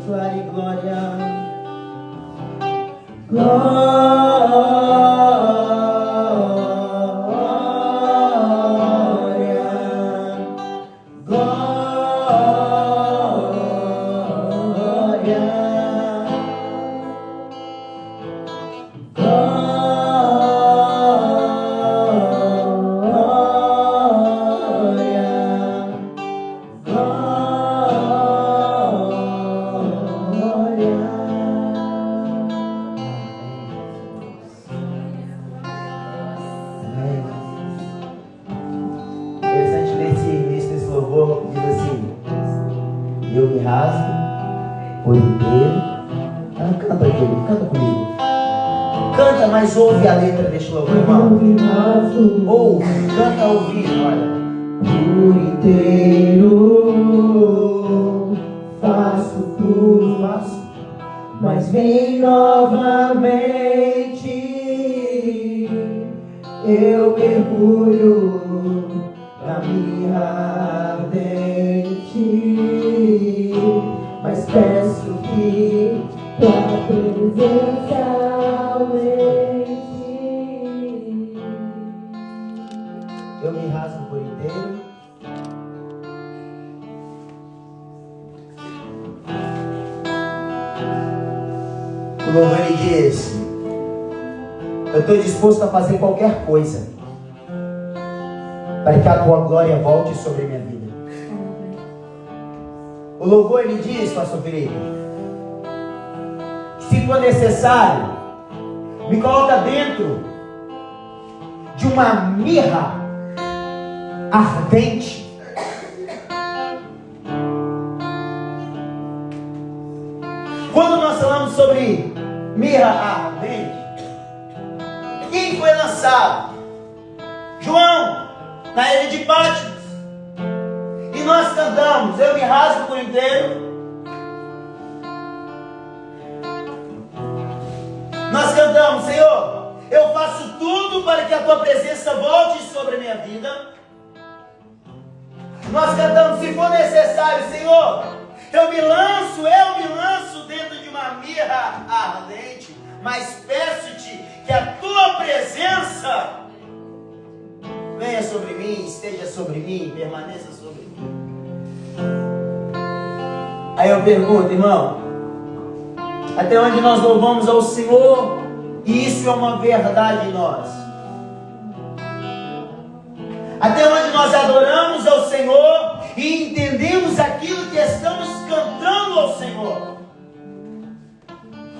declare glória. Eu me rasgo por inteiro. Canta aqui, canta comigo. Canta, mas ouve a letra deste louvor, irmão. Ouve, canta ouvindo, olha. Por inteiro faço tudo, faço, mas vem novamente. Eu mergulho na mirra ardente, mas peço que tua presença aumente. Eu me rasgo por inteiro. O louvor ele diz: eu estou disposto a fazer qualquer coisa para que a tua glória volte sobre a minha vida. O louvor ele diz, pastor Felipe, que se for necessário, me coloca dentro de uma mirra ardente. Quando nós falamos sobre mirra ardente, quem foi lançado? João, na ilha de Patmos. E nós cantamos: eu me rasgo por inteiro. Nós cantamos: Senhor, eu faço tudo para que a tua presença volte sobre a minha vida. Nós cantamos: se for necessário, Senhor, eu me lanço dentro de uma mirra ardente, mas peço-te que a tua presença venha sobre mim, esteja sobre mim, permaneça sobre mim. Aí eu pergunto, irmão, até onde nós louvamos ao Senhor, e isso é uma verdade em nós? Até onde nós adoramos ao Senhor e entendemos aquilo que estamos cantando ao Senhor?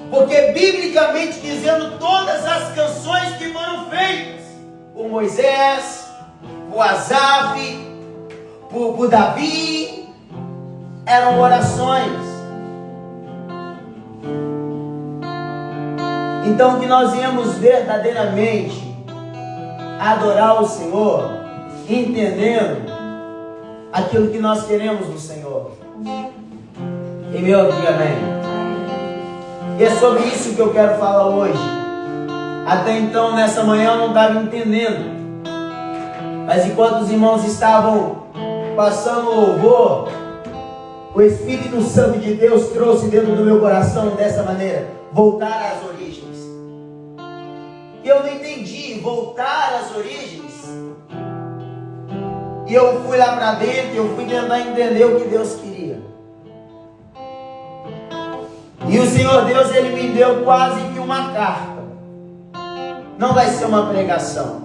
Porque biblicamente dizendo, todas as canções que foram feitas por Moisés, por Asaf, por Davi, eram orações. Então que nós íamos verdadeiramente adorar o Senhor, entendendo aquilo que nós queremos do Senhor. E meu Deus, amém. E é sobre isso que eu quero falar hoje. Até então, nessa manhã, eu não estava entendendo. Mas enquanto os irmãos estavam passando o louvor, o Espírito Santo de Deus trouxe dentro do meu coração dessa maneira: voltar às origens. E eu não entendi, voltar às origens. E eu fui lá para dentro, eu fui tentar entender o que Deus queria. E o Senhor Deus, Ele me deu quase que uma carta. Não vai ser uma pregação.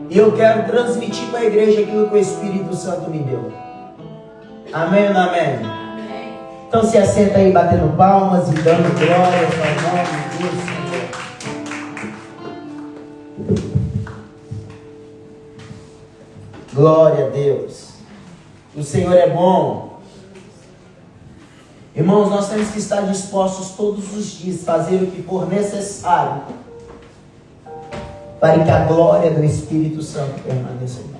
E eu quero transmitir para a igreja aquilo que o Espírito Santo me deu. Amém ou não amém? Amém. Então se assenta aí batendo palmas e dando glória ao nome de Deus, Senhor. Glória a Deus. O Senhor é bom. Irmãos, nós temos que estar dispostos todos os dias a fazer o que for necessário para que a glória do Espírito Santo permaneça em nós.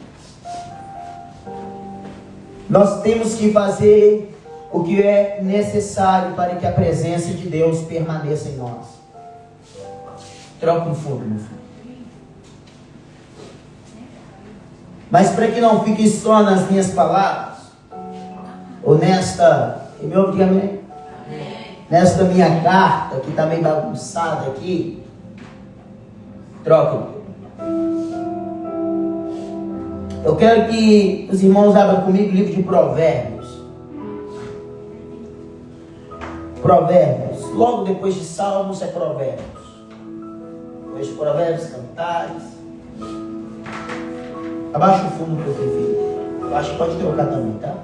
Nós temos que fazer o que é necessário para que a presença de Deus permaneça em nós. Troca um fundo, meu filho. Mas para que não fique só nas minhas palavras, Ou nesta, me ouve, amém? Nesta minha carta, que está meio bagunçada aqui, troca. Eu quero que os irmãos abram comigo o livro de Provérbios. Provérbios, logo depois de Salmos é Provérbios. Depois de Provérbios, Cantares. Abaixa o fundo um pouquinho, filho. Eu acho que pode trocar também, tá?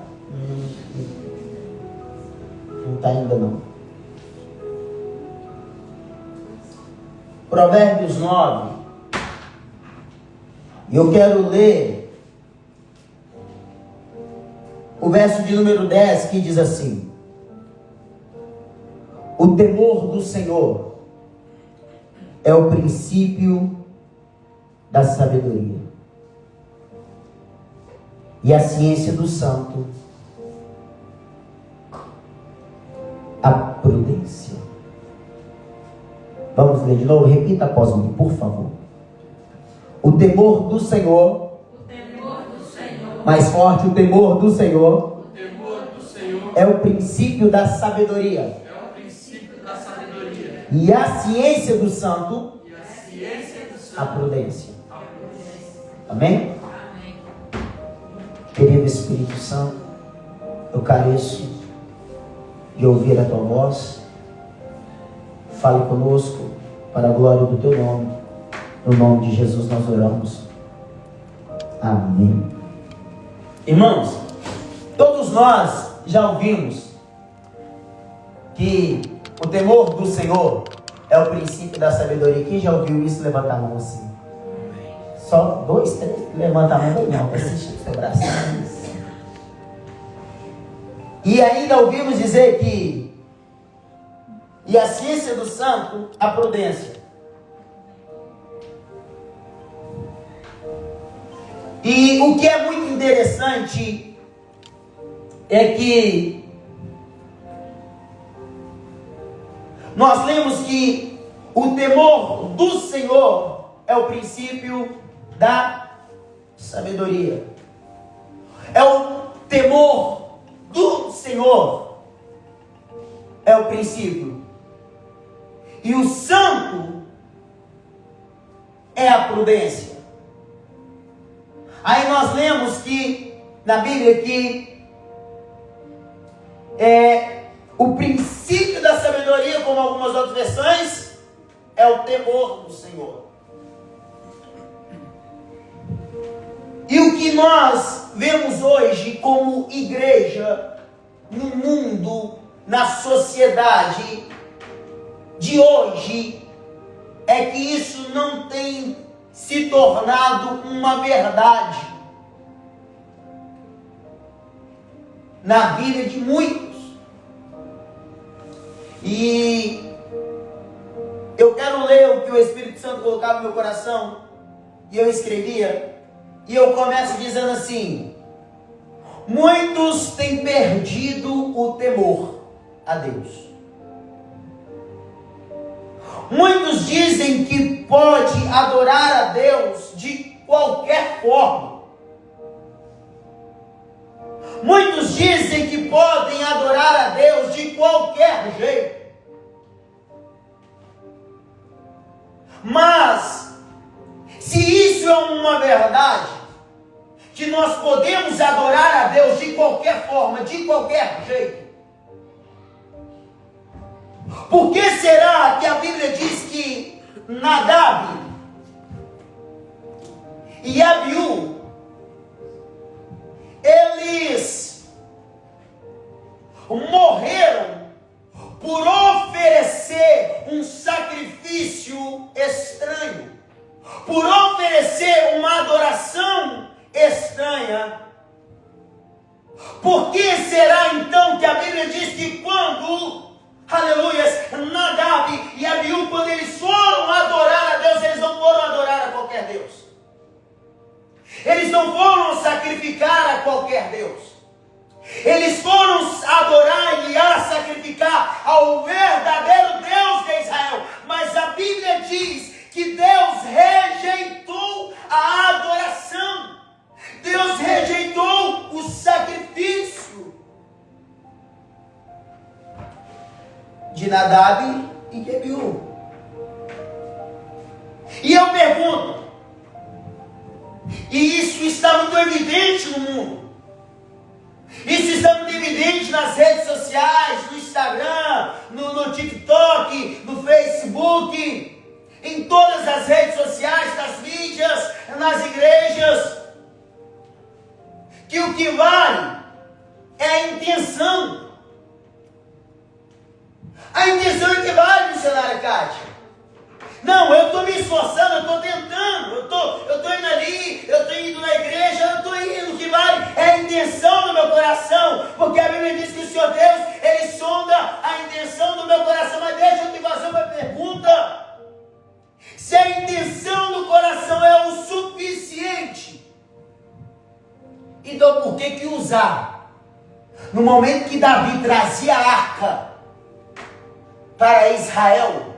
Não está ainda não. Provérbios 9. E eu quero ler o verso de número 10, que diz assim: o temor do Senhor é o princípio da sabedoria, e a ciência do santo a prudência. Vamos ler de novo? Repita após mim, por favor. O temor do Senhor, mais forte, o temor do Senhor, é o princípio da sabedoria, e a ciência do santo, a prudência. Amém? Querido Espírito Santo, eu careço de ouvir a tua voz. Fale conosco para a glória do teu nome. No nome de Jesus nós oramos. Amém. Irmãos, todos nós já ouvimos que o temor do Senhor é o princípio da sabedoria. Quem já ouviu isso, levanta a mão assim. Só 2, 3, levanta a mão bem alta, assiste o seu braço. E ainda ouvimos dizer que e a ciência do santo, a prudência. E o que é muito interessante é que nós lemos que o temor do Senhor é o princípio da sabedoria. É o temor do Senhor é o princípio. E o santo é a prudência. Aí nós lemos que na Bíblia que o princípio da sabedoria, como algumas outras versões, é o temor do Senhor. E o que nós vemos hoje como igreja, no mundo, na sociedade de hoje, é que isso não tem se tornado uma verdade na vida de muitos. E eu quero ler o que o Espírito Santo colocava no meu coração, e eu escrevia, e eu começo dizendo assim: muitos têm perdido o temor a Deus. Muitos dizem que pode adorar a Deus de qualquer forma. Muitos dizem que podem adorar a Deus de qualquer jeito. Mas, se isso é uma verdade, que nós podemos adorar a Deus de qualquer forma, de qualquer jeito, por que será que a Bíblia diz que Nadab e Abiú, eles morreram por oferecer um sacrifício estranho, por oferecer uma adoração estranha? Por que será então que a Bíblia diz que quando, aleluias, Nadab e Abiú, quando eles foram adorar a Deus, eles não foram adorar a qualquer Deus? Eles não foram sacrificar a qualquer Deus. Eles foram adorar e a sacrificar ao verdadeiro Deus de Israel. Mas a Bíblia diz que Deus rejeitou a adoração. Deus rejeitou o sacrifício. de Nadab e de Abiú. E eu pergunto, e isso está muito evidente no mundo, isso está muito evidente nas redes sociais, no Instagram, no TikTok, no Facebook, em todas as redes sociais, nas mídias, nas igrejas, que o que vale é a intenção. A intenção é que vale, missionária Kátia. Não, eu estou me esforçando, eu estou tentando, eu estou indo ali, eu estou indo na igreja, eu estou indo, o que vale é a intenção do meu coração, porque a Bíblia diz que o Senhor Deus, Ele sonda a intenção do meu coração. Mas deixa eu te fazer uma pergunta: se a intenção do coração é o suficiente, então por que usar? No momento que Davi trazia a arca para Israel,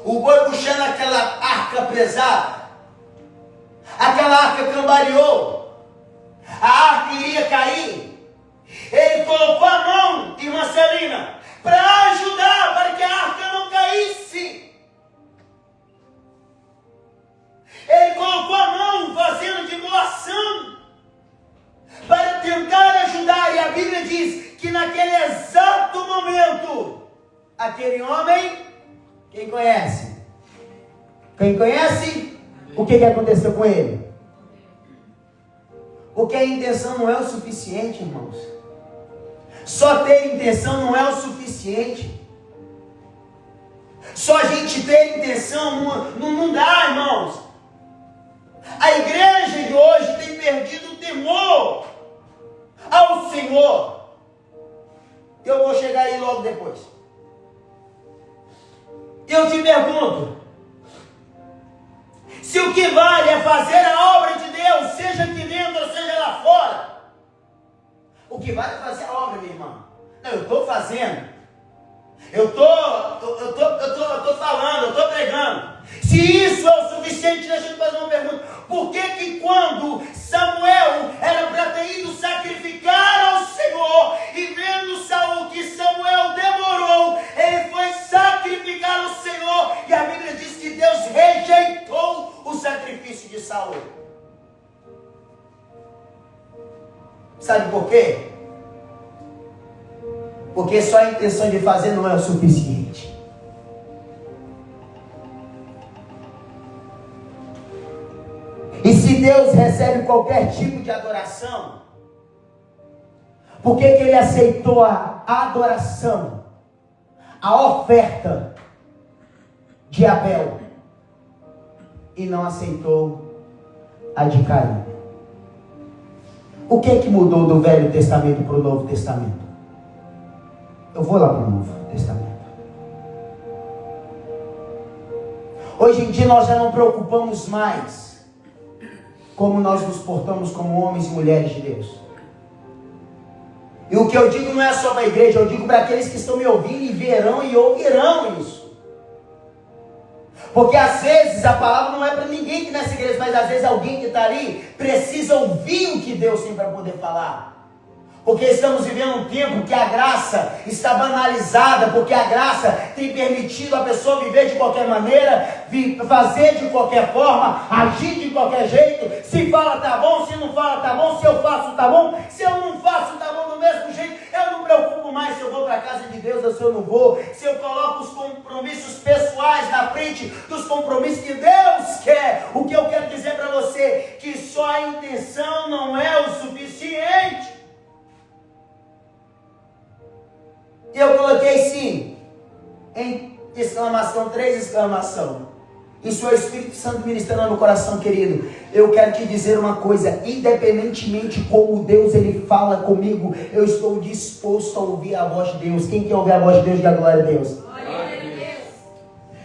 o boi puxando aquela arca pesada, aquela arca cambaleou, a arca iria cair, ele colocou a mão, irmã Celina, para ajudar, para que a arca não caísse. Ele colocou a mão, fazendo de boa ação, para tentar ajudar. E a Bíblia diz que naquele exato momento, aquele homem, quem conhece? Quem conhece? O que aconteceu com ele? Porque a intenção não é o suficiente, irmãos. Só ter intenção não é o suficiente. Só a gente ter intenção não dá, irmãos. A igreja de hoje tem perdido o temor ao Senhor. Eu vou chegar aí logo depois. Eu te pergunto, se o que vale é fazer a obra de Deus, seja aqui dentro ou seja lá fora, o que vale é fazer a obra, minha irmã. Não, eu estou fazendo, eu estou falando, eu estou pregando. Se isso é o suficiente, deixa eu te fazer uma pergunta: por que quando Samuel era para ter ido sacrificar ao Senhor, e vendo Saul que Samuel demorou, ele foi sacrificar ao Senhor, e a Bíblia diz que Deus rejeitou o sacrifício de Saul? Sabe por quê? Porque só a intenção de fazer não é o suficiente. E se Deus recebe qualquer tipo de adoração, por que Ele aceitou a adoração, a oferta de Abel, e não aceitou a de Caim? O que mudou do Velho Testamento para o Novo Testamento? Eu vou lá para o Novo Testamento. Hoje em dia nós já não preocupamos mais como nós nos portamos como homens e mulheres de Deus. E o que eu digo não é só para a igreja, eu digo para aqueles que estão me ouvindo e verão e ouvirão isso. Porque às vezes a palavra não é para ninguém que nessa igreja, mas às vezes alguém que está ali precisa ouvir o que Deus tem para poder falar. Porque estamos vivendo um tempo que a graça está banalizada, porque a graça tem permitido a pessoa viver de qualquer maneira, fazer de qualquer forma, agir de qualquer jeito. Se fala tá bom, se não fala tá bom, se eu faço tá bom, se eu não faço tá bom do mesmo jeito. Eu não me preocupo mais se eu vou para a casa de Deus ou se eu não vou, se eu coloco os compromissos pessoais na frente dos compromissos que Deus quer. O que eu quero dizer para você, que só a intenção não é o suficiente. E eu coloquei sim, em exclamação, 3 exclamações. Isso é o Espírito Santo ministrando no coração, querido. Eu quero te dizer uma coisa: independentemente como Deus ele fala comigo, eu estou disposto a ouvir a voz de Deus. Quem quer ouvir a voz de Deus, dá glória a Deus. Glória a Deus.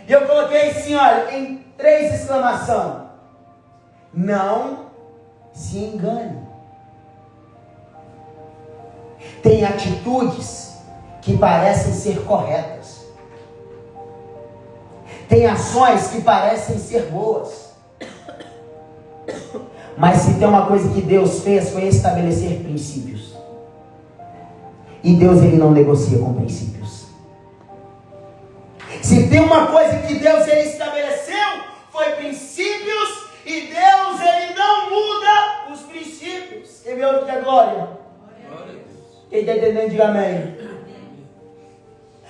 E eu coloquei assim, olha, em 3 exclamações: não se engane. Tem atitudes que parecem ser corretas. Tem ações que parecem ser boas. Mas se tem uma coisa que Deus fez, foi estabelecer princípios. E Deus ele não negocia com princípios. Se tem uma coisa que Deus ele estabeleceu, foi princípios, e Deus ele não muda os princípios. Quem viu que é glória? Quem está entendendo, diga amém.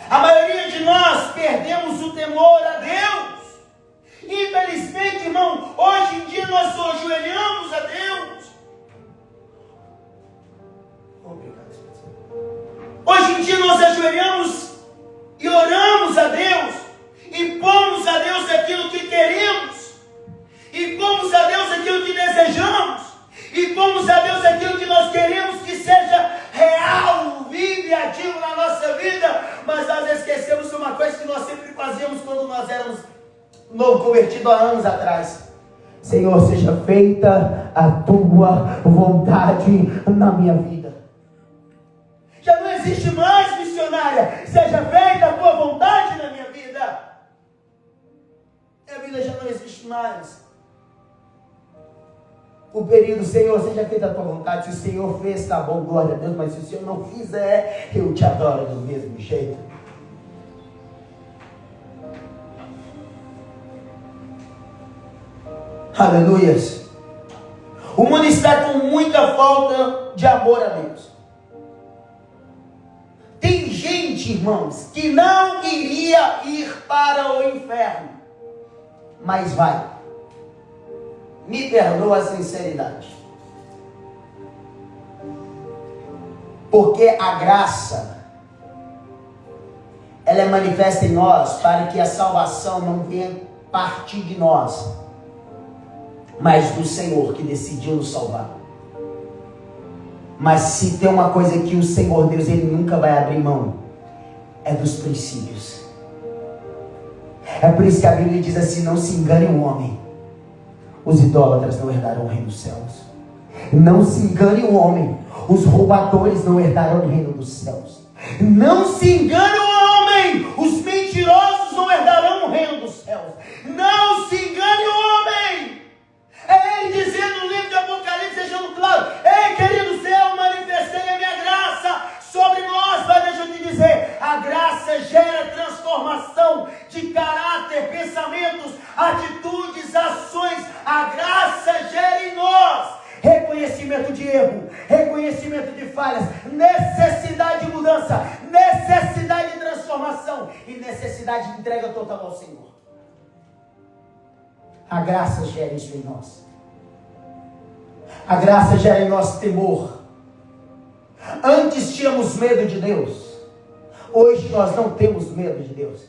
A maioria de nós perdemos o temor a Deus. Infelizmente, irmão, hoje em dia nós ajoelhamos a Deus. Hoje em dia nós ajoelhamos e oramos a Deus, e pomos a Deus aquilo que queremos, e pomos a Deus aquilo que desejamos, e pomos a Deus aquilo que nós queremos que seja real, vivo e ativo na nossa vida, mas nós esquecemos de uma coisa que nós sempre fazíamos quando nós éramos novo convertido há anos atrás. Senhor, seja feita a tua vontade na minha vida. Já não existe mais, missionária, seja feita a tua vontade na minha vida. Minha vida já não existe mais. O período, Senhor, seja feita a tua vontade. Se o Senhor fez, tá bom, glória a Deus, mas se o Senhor não fizer, eu te adoro do mesmo jeito. Aleluias. O mundo está com muita falta de amor a Deus. Tem gente, irmãos, que não iria ir para o inferno, mas vai. Me perdoa a sinceridade. Porque a graça, ela é manifesta em nós para que a salvação não venha partir de nós, mas do Senhor que decidiu nos salvar. Mas se tem uma coisa que o Senhor Deus, Ele nunca vai abrir mão, é dos princípios. É por isso que a Bíblia diz assim: não se engane o homem, os idólatras não herdarão o reino dos céus. Não se engane o homem, os roubadores não herdarão o reino dos céus. Não se engane o homem, os mentirosos não herdarão o reino dos céus. Não se engane o homem. É Ele dizendo no livro de Apocalipse, deixando claro: ei, querido céu, manifestei a minha graça sobre nós. Mas deixa eu te dizer, a graça gera transformação de caráter, pensamentos, atitudes, ações. A graça gera em nós reconhecimento de erro, reconhecimento de falhas, necessidade de mudança, necessidade de transformação e necessidade de entrega total ao Senhor. A graça gera isso em nós. A graça gera em nós temor. Antes tínhamos medo de Deus, hoje nós não temos medo de Deus.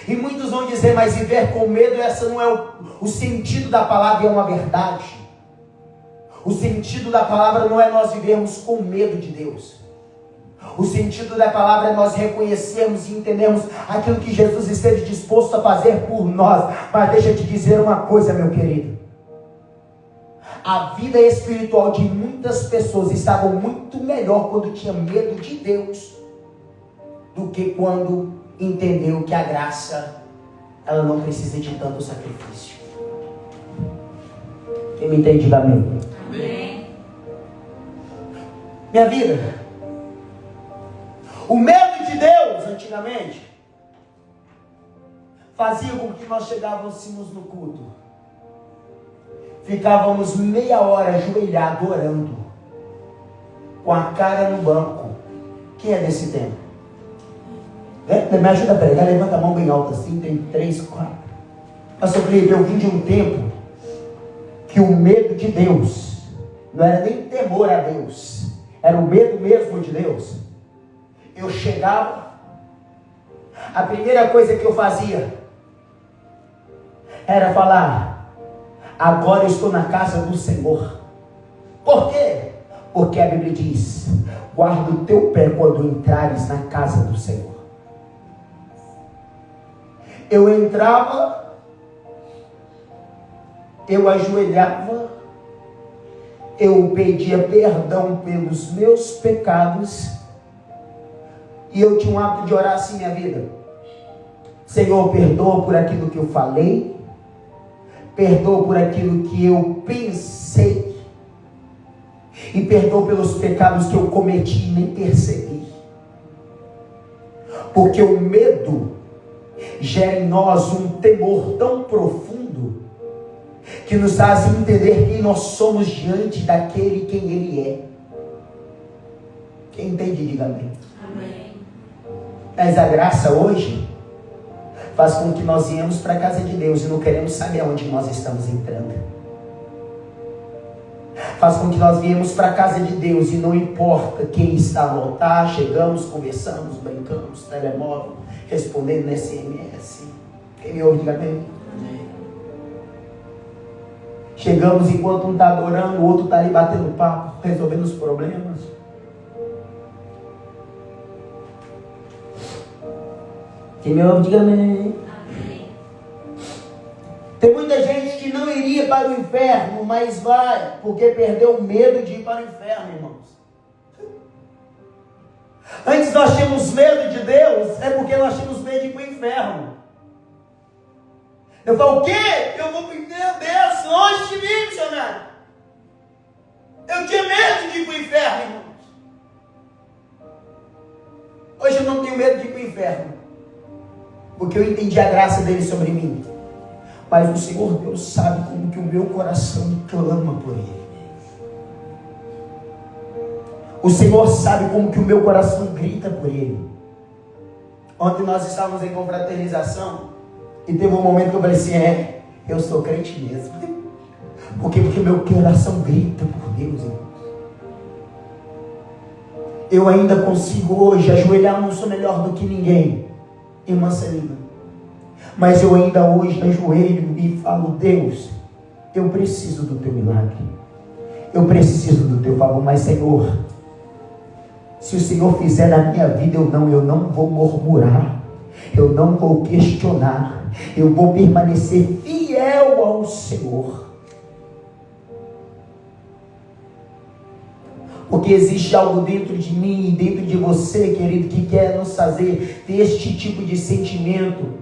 E muitos vão dizer: mas viver com medo, essa não é o sentido da palavra, é uma verdade. O sentido da palavra não é nós vivermos com medo de Deus. O sentido da palavra é nós reconhecermos e entendermos aquilo que Jesus esteve disposto a fazer por nós. Mas deixa eu te dizer uma coisa, meu querido. A vida espiritual de muitas pessoas estava muito melhor quando tinha medo de Deus do que quando entendeu que a graça, ela não precisa de tanto sacrifício. Quem me entende, diga amém. Amém. Minha vida, o medo de Deus antigamente fazia com que nós chegávamos no culto, ficávamos meia hora ajoelhados orando, com a cara no banco. Quem é desse tempo? Me ajuda a pregar, levanta a mão bem alta assim, tem 3, 4. Pastor Felipe, eu vim de um tempo que o medo de Deus não era nem temor a Deus, era o medo mesmo de Deus. Eu chegava, a primeira coisa que eu fazia era falar: agora eu estou na casa do Senhor. Por quê? Porque a Bíblia diz: guarda o teu pé quando entrares na casa do Senhor. Eu entrava, eu ajoelhava, eu pedia perdão pelos meus pecados, e eu tinha um hábito de orar assim minha vida: Senhor, perdoa por aquilo que eu falei, perdoa por aquilo que eu pensei, e perdoa pelos pecados que eu cometi e nem percebi. Porque o medo, gera em nós um temor tão profundo que nos faz entender quem nós somos diante daquele quem Ele é. Quem entende, diga amém. Amém. Mas a graça hoje faz com que nós viemos para a casa de Deus e não queremos saber aonde nós estamos entrando. Faz com que nós viemos para a casa de Deus e não importa quem está no altar, chegamos, conversamos, brincamos, telemóvel, respondendo no SMS. Quem me ouve, diga amém. Chegamos enquanto um está adorando, o outro está ali batendo papo, resolvendo os problemas. Quem me ouve, diga amém. Tem muita gente que não iria para o inferno, mas vai, porque perdeu o medo de ir para o inferno, irmãos. Antes nós tínhamos medo de Deus, é porque nós tínhamos medo de ir para o inferno. Eu falo, o quê? Eu vou para o inferno, Deus, longe de mim, missionário. Eu tinha medo de ir para o inferno, irmãos. Hoje eu não tenho medo de ir para o inferno, porque eu entendi a graça dele sobre mim. Mas o Senhor Deus sabe como que o meu coração clama por Ele. O Senhor sabe como que o meu coração grita por Ele. Ontem nós estávamos em confraternização e teve um momento que eu falei assim, eu sou crente mesmo. Porque meu coração grita por Deus, irmãos. Eu ainda consigo hoje ajoelhar, não sou melhor do que ninguém, irmã Celina. Mas eu ainda hoje ajoelho e falo, Deus, eu preciso do teu milagre. Eu preciso do teu favor, mas Senhor, se o Senhor fizer na minha vida, eu não vou murmurar. Eu não vou questionar. Eu vou permanecer fiel ao Senhor. Porque existe algo dentro de mim e dentro de você, querido, que quer nos fazer ter este tipo de sentimento.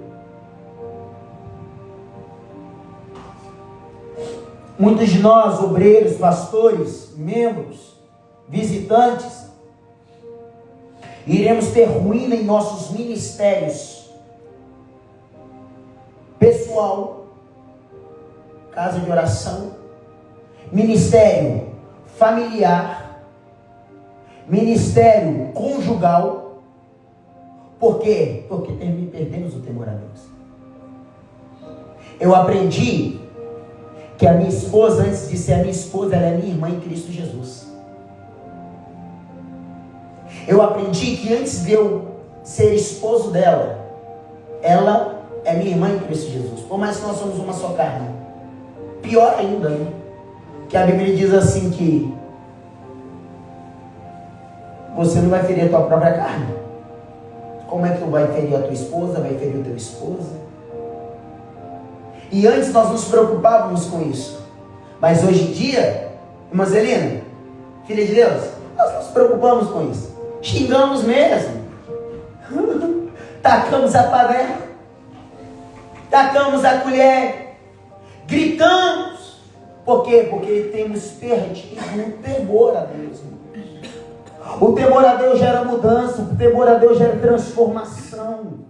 Muitos de nós, obreiros, pastores, membros, visitantes, iremos ter ruína em nossos ministérios pessoal, casa de oração, ministério familiar, ministério conjugal. Por quê? Porque perdemos o temor a Deus. Eu aprendi que a minha esposa, antes de ser a minha esposa, ela é minha irmã em Cristo Jesus. Eu aprendi que antes de eu ser esposo dela, ela é minha irmã em Cristo Jesus. Por mais que nós somos uma só carne. Pior ainda, né? Que a Bíblia diz assim que você não vai ferir a tua própria carne. Como é que tu vai ferir a tua esposa, vai ferir o teu esposo? E antes nós nos preocupávamos com isso. Mas hoje em dia, irmã Zelina, filha de Deus, nós nos preocupamos com isso. Xingamos mesmo. Tacamos a panela. Tacamos a colher. Gritamos. Por quê? Porque temos perdido o temor a Deus. O temor a Deus gera mudança. O temor a Deus gera transformação.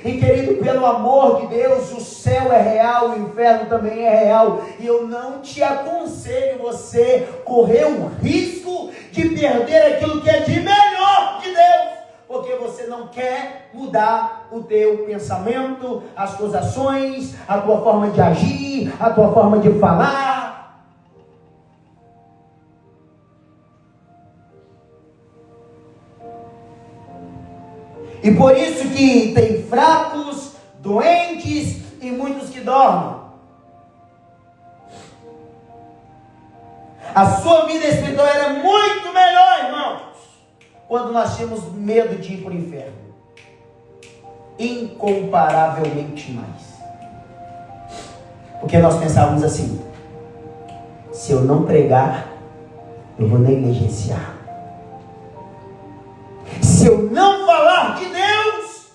E querido, pelo amor de Deus, o céu é real, o inferno também é real. E eu não te aconselho você correr o risco de perder aquilo que é de melhor de Deus. Porque você não quer mudar o teu pensamento, as tuas ações, a tua forma de agir, a tua forma de falar. E por isso que tem fracos, doentes e muitos que dormem. A sua vida espiritual era muito melhor, irmãos, quando nós tínhamos medo de ir para o inferno. Incomparavelmente mais. Porque nós pensávamos assim, se eu não pregar, eu vou negligenciar. Se eu não falar de Deus,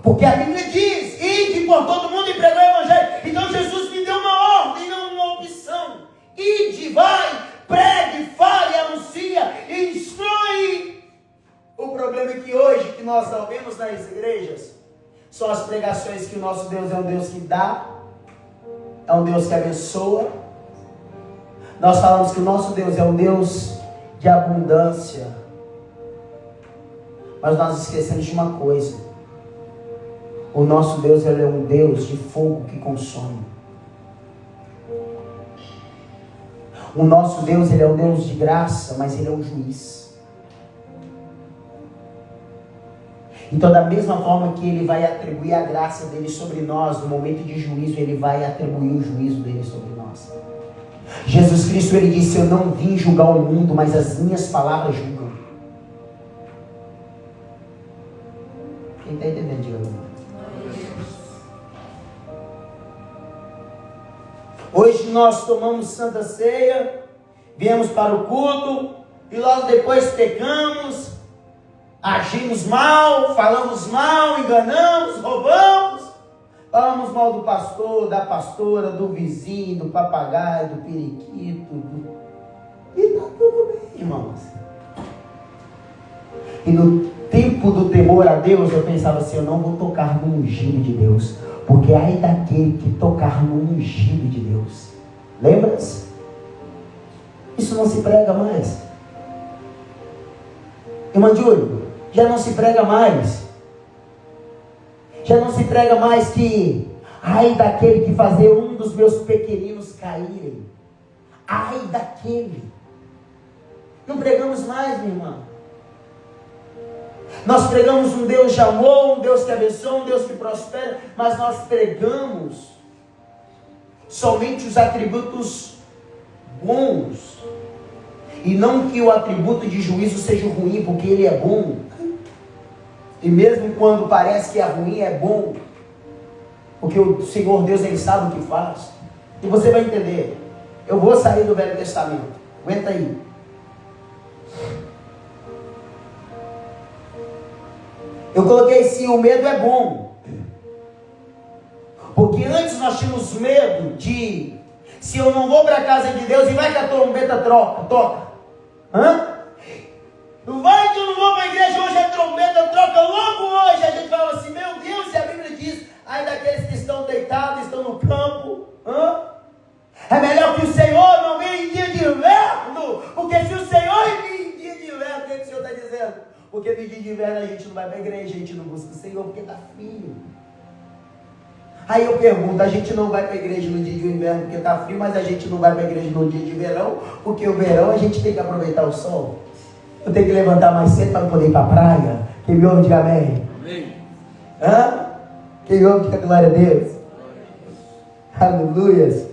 porque a Bíblia diz, ide por todo mundo e pregar o Evangelho. Então Jesus me deu uma ordem, não uma opção. Ide, vai, pregue, fale, anuncia, instrui. O problema é que hoje, que nós não vemos São as pregações que o nosso Deus é um Deus que dá, é um Deus que abençoa. Nós falamos que o nosso Deus é um Deus de abundância. Mas nós esquecemos de uma coisa. O nosso Deus, ele é um Deus de fogo que consome. O nosso Deus, ele é um Deus de graça, mas ele é um juiz. Então, da mesma forma que ele vai atribuir a graça dele sobre nós, no momento de juízo, ele vai atribuir o juízo dele sobre nós. Jesus Cristo, ele disse: eu não vim julgar o mundo, mas as minhas palavras julgam. Quem está entendendo, diga amém. Hoje nós tomamos Santa Ceia, viemos para o culto, e logo depois pecamos, agimos mal, falamos mal, enganamos, roubamos, falamos mal do pastor, da pastora, do vizinho, do papagaio, do periquito, e está tudo bem, irmãos. E no tempo do temor a Deus, eu pensava assim: eu não vou tocar no ungido de Deus, porque ai daquele que tocar no ungido de Deus. Lembra-se? Isso não se prega mais. Irmã Júlio, já não se prega mais. Já não se prega mais que ai daquele que fazer um dos meus pequeninos caírem. Ai daquele. Não pregamos mais, minha irmã. Nós pregamos um Deus de amor, um Deus que abençoa, um Deus que prospera, mas nós pregamos somente os atributos bons, e não que o atributo de juízo seja ruim, porque ele é bom, e mesmo quando parece que é ruim, é bom, porque o Senhor Deus, ele sabe o que faz, e você vai entender. Eu vou sair do Velho Testamento, aguenta aí. Eu coloquei sim, o medo é bom. Porque antes nós tínhamos medo de, se eu não vou para a casa de Deus, e vai que a trombeta toca. Vai que eu não vou para a igreja, hoje a trombeta troca, logo hoje a gente fala assim: meu Deus, e a Bíblia diz, ai daqueles que estão deitados, estão no campo. É melhor que o Senhor não venha em dia de inverno, porque se o Senhor vir em dia de inverno, o que o Senhor está dizendo? Porque no dia de inverno a gente não vai para a igreja, a gente não busca o Senhor porque está frio. Aí eu pergunto: a gente não vai para a igreja no dia de inverno porque está frio, mas a gente não vai para a igreja no dia de verão, porque o verão a gente tem que aproveitar o sol. Eu tenho que levantar mais cedo para poder ir para a praia. Quem me ouve, diga amém. Amém. Quem me ouve, diga glória a Deus. Aleluias.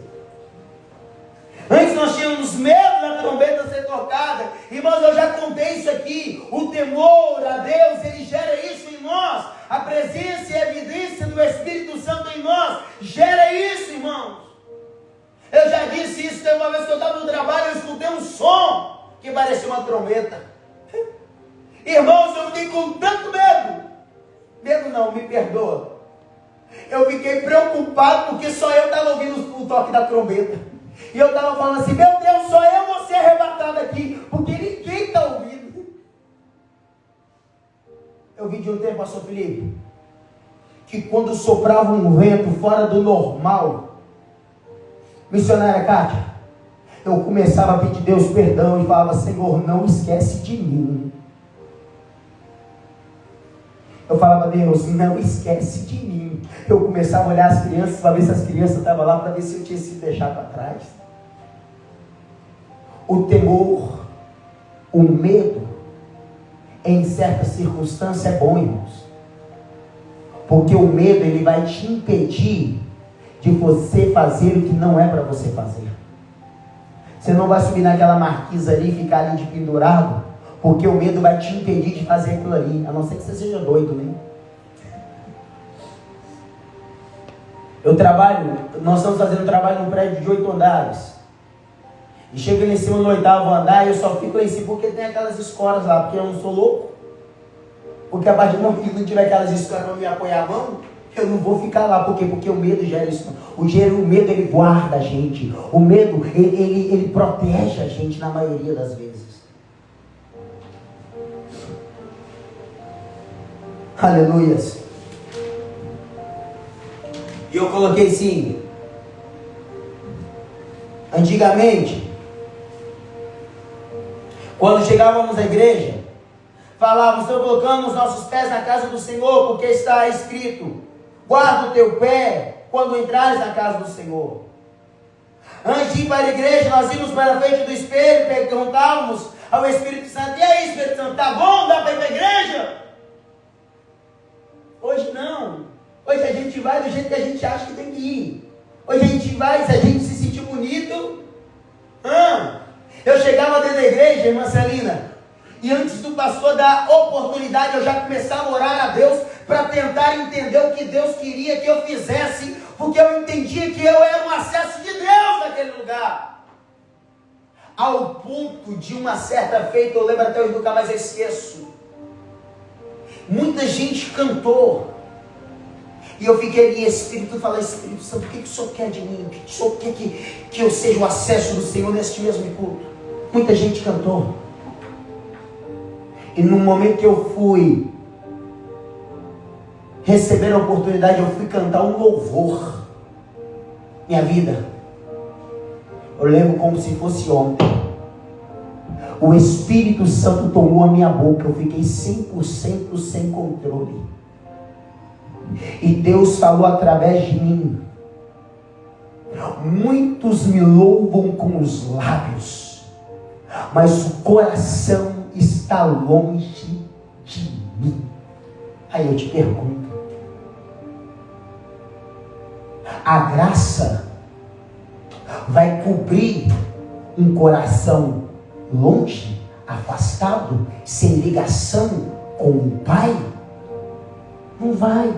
Antes nós tínhamos medo da trombeta ser tocada. Irmãos, eu já contei isso aqui. O temor a Deus, ele gera isso em nós. A presença e a evidência do Espírito Santo em nós gera isso, irmãos. Eu já disse isso, teve uma vez que eu estava no trabalho, eu escutei um som que parecia uma trombeta. Irmãos, eu fiquei com tanto medo. Medo não, me perdoa. Eu fiquei preocupado porque só eu estava ouvindo o toque da trombeta. E eu estava falando assim: meu Deus, só eu vou ser arrebatado aqui, porque ninguém está ouvindo. Eu vi de um tempo, pastor Felipe, que quando soprava um vento fora do normal, missionária Kátia, eu começava a pedir Deus perdão e falava: Senhor, não esquece de mim. Eu falava: Deus, não esquece de mim. Eu começava a olhar as crianças para ver se as crianças estavam lá, para ver se eu tinha sido deixado para trás. O temor, o medo, em certas circunstâncias é bom, irmãos. Porque o medo, ele vai te impedir de você fazer o que não é para você fazer. Você não vai subir naquela marquisa ali e ficar ali de pendurado, porque o medo vai te impedir de fazer aquilo ali, a não ser que você seja doido, né? Nós estamos fazendo um trabalho num prédio de 8 andares. E chega lá em cima no 8º andar e eu só fico lá em cima porque tem aquelas escoras lá, porque eu não sou louco. Porque a partir do momento que não tiver aquelas escoras para me apoiar a mão, eu não vou ficar lá. Por quê? Porque o medo gera isso. O medo, ele guarda a gente. O medo, ele protege a gente na maioria das vezes. Aleluias. E eu coloquei sim. Antigamente, quando chegávamos à igreja, falávamos: estou colocando os nossos pés na casa do Senhor, porque está escrito: guarda o teu pé quando entrares na casa do Senhor. Antes de ir para a igreja, nós íamos para a frente do espelho, perguntávamos ao Espírito Santo: e aí, Espírito Santo, tá bom? Dá para ir para a igreja? Hoje não. Hoje a gente vai do jeito que a gente acha que tem que ir. Hoje a gente vai, se a gente se sentir bonito. Eu chegava dentro da igreja, irmã Celina, e antes do pastor dar oportunidade, eu já começava a orar a Deus para tentar entender o que Deus queria que eu fizesse, porque eu entendia que eu era um acesso de Deus naquele lugar. Ao ponto de uma certa feita, eu lembro até hoje, nunca mais esqueço, muita gente cantou, e eu fiquei ali, Espírito, falei: Espírito Santo, o que o Senhor quer de mim? O que o Senhor quer que eu seja o acesso do Senhor neste mesmo culto? Muita gente cantou. E no momento que eu fui receber a oportunidade, eu fui cantar um louvor. Minha vida, eu lembro como se fosse ontem. O Espírito Santo tomou a minha boca, eu fiquei 100% sem controle. E Deus falou através de mim: muitos me louvam com os lábios, mas o coração está longe de mim. Aí eu te pergunto: a graça vai cobrir um coração longe, afastado, sem ligação com o Pai? Não vai.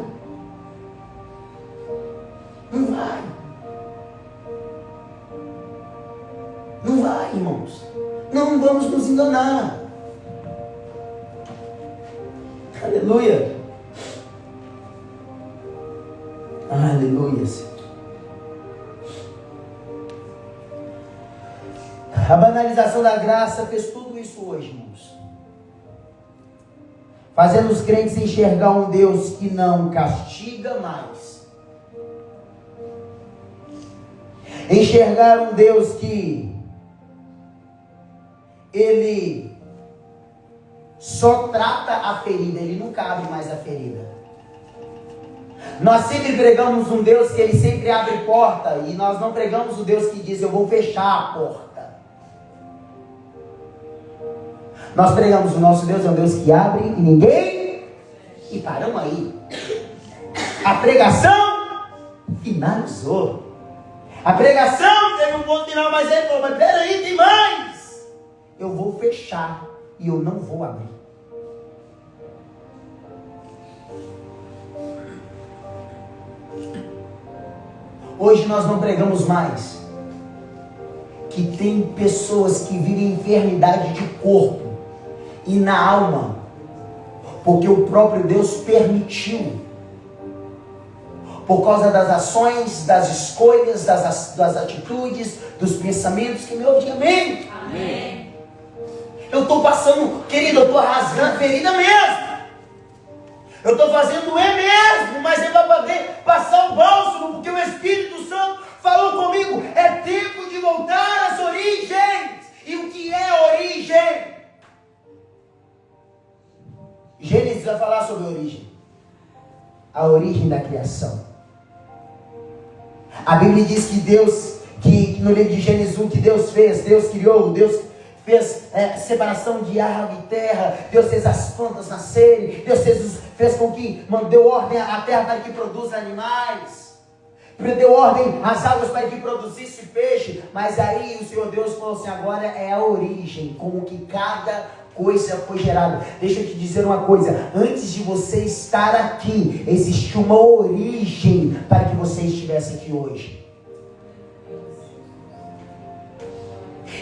Não vai. Não vai, irmãos. Não vamos nos enganar. Aleluia. Aleluia. A banalização da graça fez tudo isso hoje, irmãos. Fazendo os crentes enxergar um Deus que não castiga mais. Enxergar um Deus que Ele só trata a ferida, Ele nunca abre mais a ferida. Nós sempre pregamos um Deus que Ele sempre abre porta, e nós não pregamos o Deus que diz: eu vou fechar a porta. Nós pregamos o nosso Deus é um Deus que abre e ninguém... E paramos aí. A pregação finalizou. A pregação teve um ponto final, mas ele falou: mas peraí, tem mais. Eu vou fechar e eu não vou abrir. Hoje nós não pregamos mais que tem pessoas que vivem enfermidade de corpo e na alma, porque o próprio Deus permitiu, por causa das ações, das escolhas, das atitudes, dos pensamentos que me ouvem. Amém? Amém. Eu estou passando, querido, eu estou rasgando ferida mesmo. Eu estou fazendo mesmo, mas ele vai poder passar o bálsamo, porque o Espírito Santo falou comigo: é tempo de voltar às origens. E o que é origem? Gênesis vai falar sobre a origem. A origem da criação. A Bíblia diz que Deus, que no livro de Gênesis 1, que Deus fez, Deus criou, Deus fez separação de água e terra, Deus fez as plantas nascerem, Deus fez com que, deu ordem à terra para que produza animais, deu ordem às águas para que produzisse peixe. Mas aí o Senhor Deus falou assim: agora é a origem, como que cada coisa foi gerada. Deixa eu te dizer uma coisa: antes de você estar aqui, existiu uma origem para que você estivesse aqui hoje.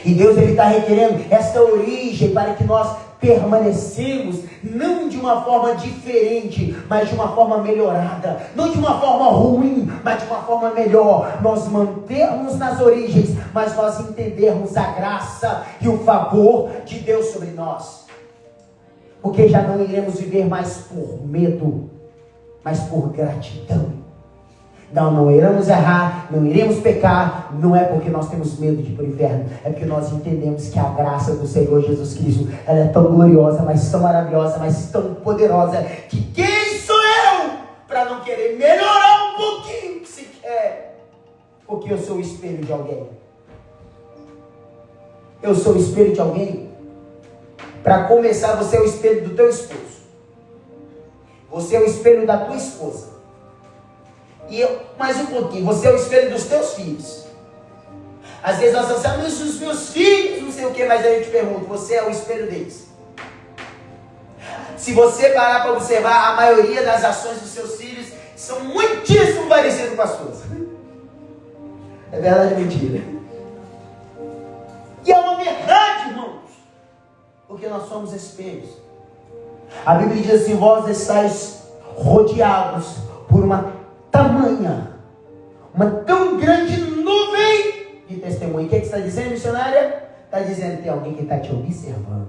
E Deus está requerendo esta origem para que nós permanecemos, não de uma forma diferente, mas de uma forma melhorada. Não de uma forma ruim, mas de uma forma melhor. Nós mantermos nas origens, mas nós entendermos a graça e o favor de Deus sobre nós. Porque já não iremos viver mais por medo, mas por gratidão. Não iremos errar, não iremos pecar, não é porque nós temos medo de ir para o inferno, é porque nós entendemos que a graça do Senhor Jesus Cristo, ela é tão gloriosa, mas tão maravilhosa, mas tão poderosa, que quem sou eu para não querer melhorar um pouquinho sequer, porque eu sou o espelho de alguém. Eu sou o espelho de alguém. Para começar, você é o espelho do teu esposo, você é o espelho da tua esposa. E mais um pouquinho, você é o espelho dos teus filhos. Às vezes nós pensamos, os meus filhos, não sei o que, mas aí eu te pergunto, você é o espelho deles? Se você parar para observar, a maioria das ações dos seus filhos são muitíssimo parecidas com as suas. É verdade ou mentira? E é uma verdade, irmãos, porque nós somos espelhos. A Bíblia diz assim, vós estáis rodeados por uma tão grande nuvem de testemunho. O que está dizendo, missionária? Está dizendo que tem alguém que está te observando.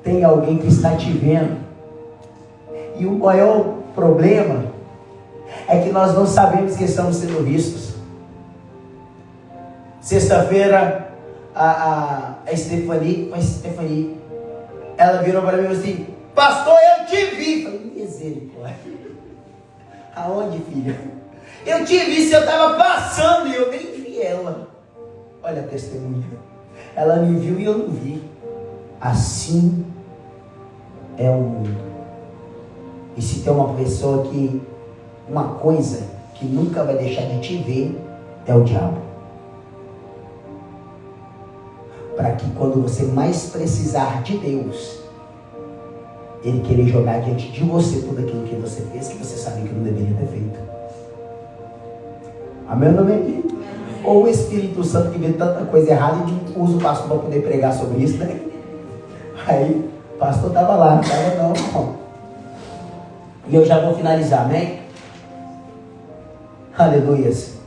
Tem alguém que está te vendo. E o maior problema é que nós não sabemos que estamos sendo vistos. Sexta-feira, a Stephanie, ela virou para mim e falou assim, pastor, eu te vi. Eu falei, misericórdia. Aonde, filha? Eu te vi, se eu estava passando e eu nem vi ela. Olha a testemunha. Ela me viu e eu não vi. Assim é o mundo. E se tem uma pessoa que, uma coisa que nunca vai deixar de te ver, é o diabo. Para que quando você mais precisar de Deus, ele querer jogar diante de você tudo aquilo que você fez, que você sabia que não deveria ter feito. Amém ou amém? Ou o Espírito Santo que vê tanta coisa errada e não usa o pastor para poder pregar sobre isso, né? Aí, o pastor estava lá, não estava não. E eu já vou finalizar, amém? Aleluias.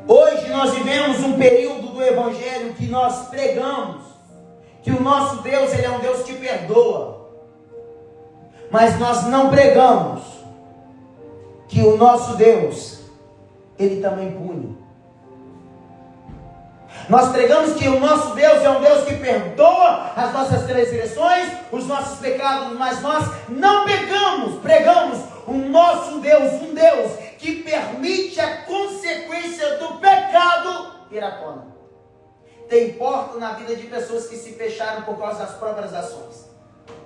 Hoje nós vivemos um período do Evangelho que nós pregamos que o nosso Deus, Ele é um Deus que perdoa. Mas nós não pregamos que o nosso Deus, Ele também pune. Nós pregamos que o nosso Deus é um Deus que perdoa as nossas transgressões, os nossos pecados, mas nós não pregamos o nosso Deus, um Deus que permite a consequência do pecado vir à tona. Tem porta na vida de pessoas que se fecharam por causa das próprias ações.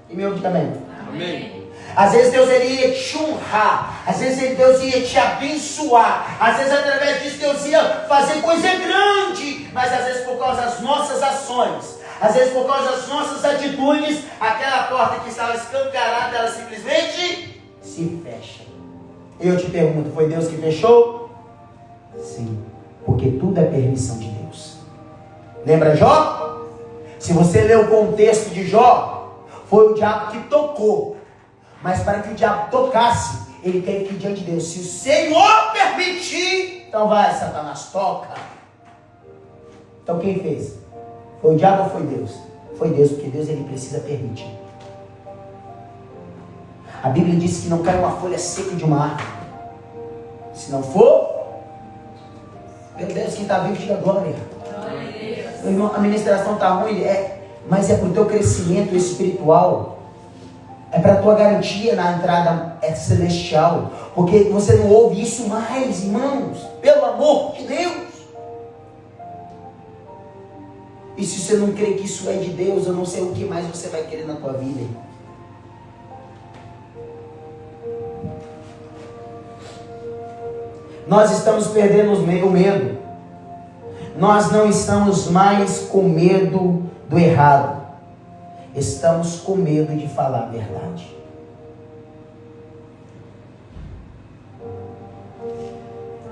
E meu amém? Amém. Às vezes Deus ia te honrar, às vezes Deus ia te abençoar, às vezes através disso Deus ia fazer coisa grande, mas às vezes por causa das nossas ações, às vezes por causa das nossas atitudes, aquela porta que estava escancarada, ela simplesmente se fecha. E eu te pergunto, foi Deus que fechou? Sim, porque tudo é permissão de Deus. Lembra Jó? Se você ler o contexto de Jó, foi o diabo que tocou. Mas para que o diabo tocasse, ele teve que ir diante de Deus. Se o Senhor permitir, então vai, Satanás, toca. Então quem fez? Foi o diabo ou foi Deus? Foi Deus, porque Deus ele precisa permitir. A Bíblia diz que não cai uma folha seca de uma árvore. Se não for, meu Deus, quem está vivo, diga glória. Meu irmão, a ministração está ruim, mas é para o teu crescimento espiritual. É para a tua garantia na entrada celestial. Porque você não ouve isso mais, irmãos. Pelo amor de Deus. E se você não crê que isso é de Deus, eu não sei o que mais você vai querer na tua vida. Nós estamos perdendo o medo. Nós não estamos mais com medo do errado. Estamos com medo de falar a verdade.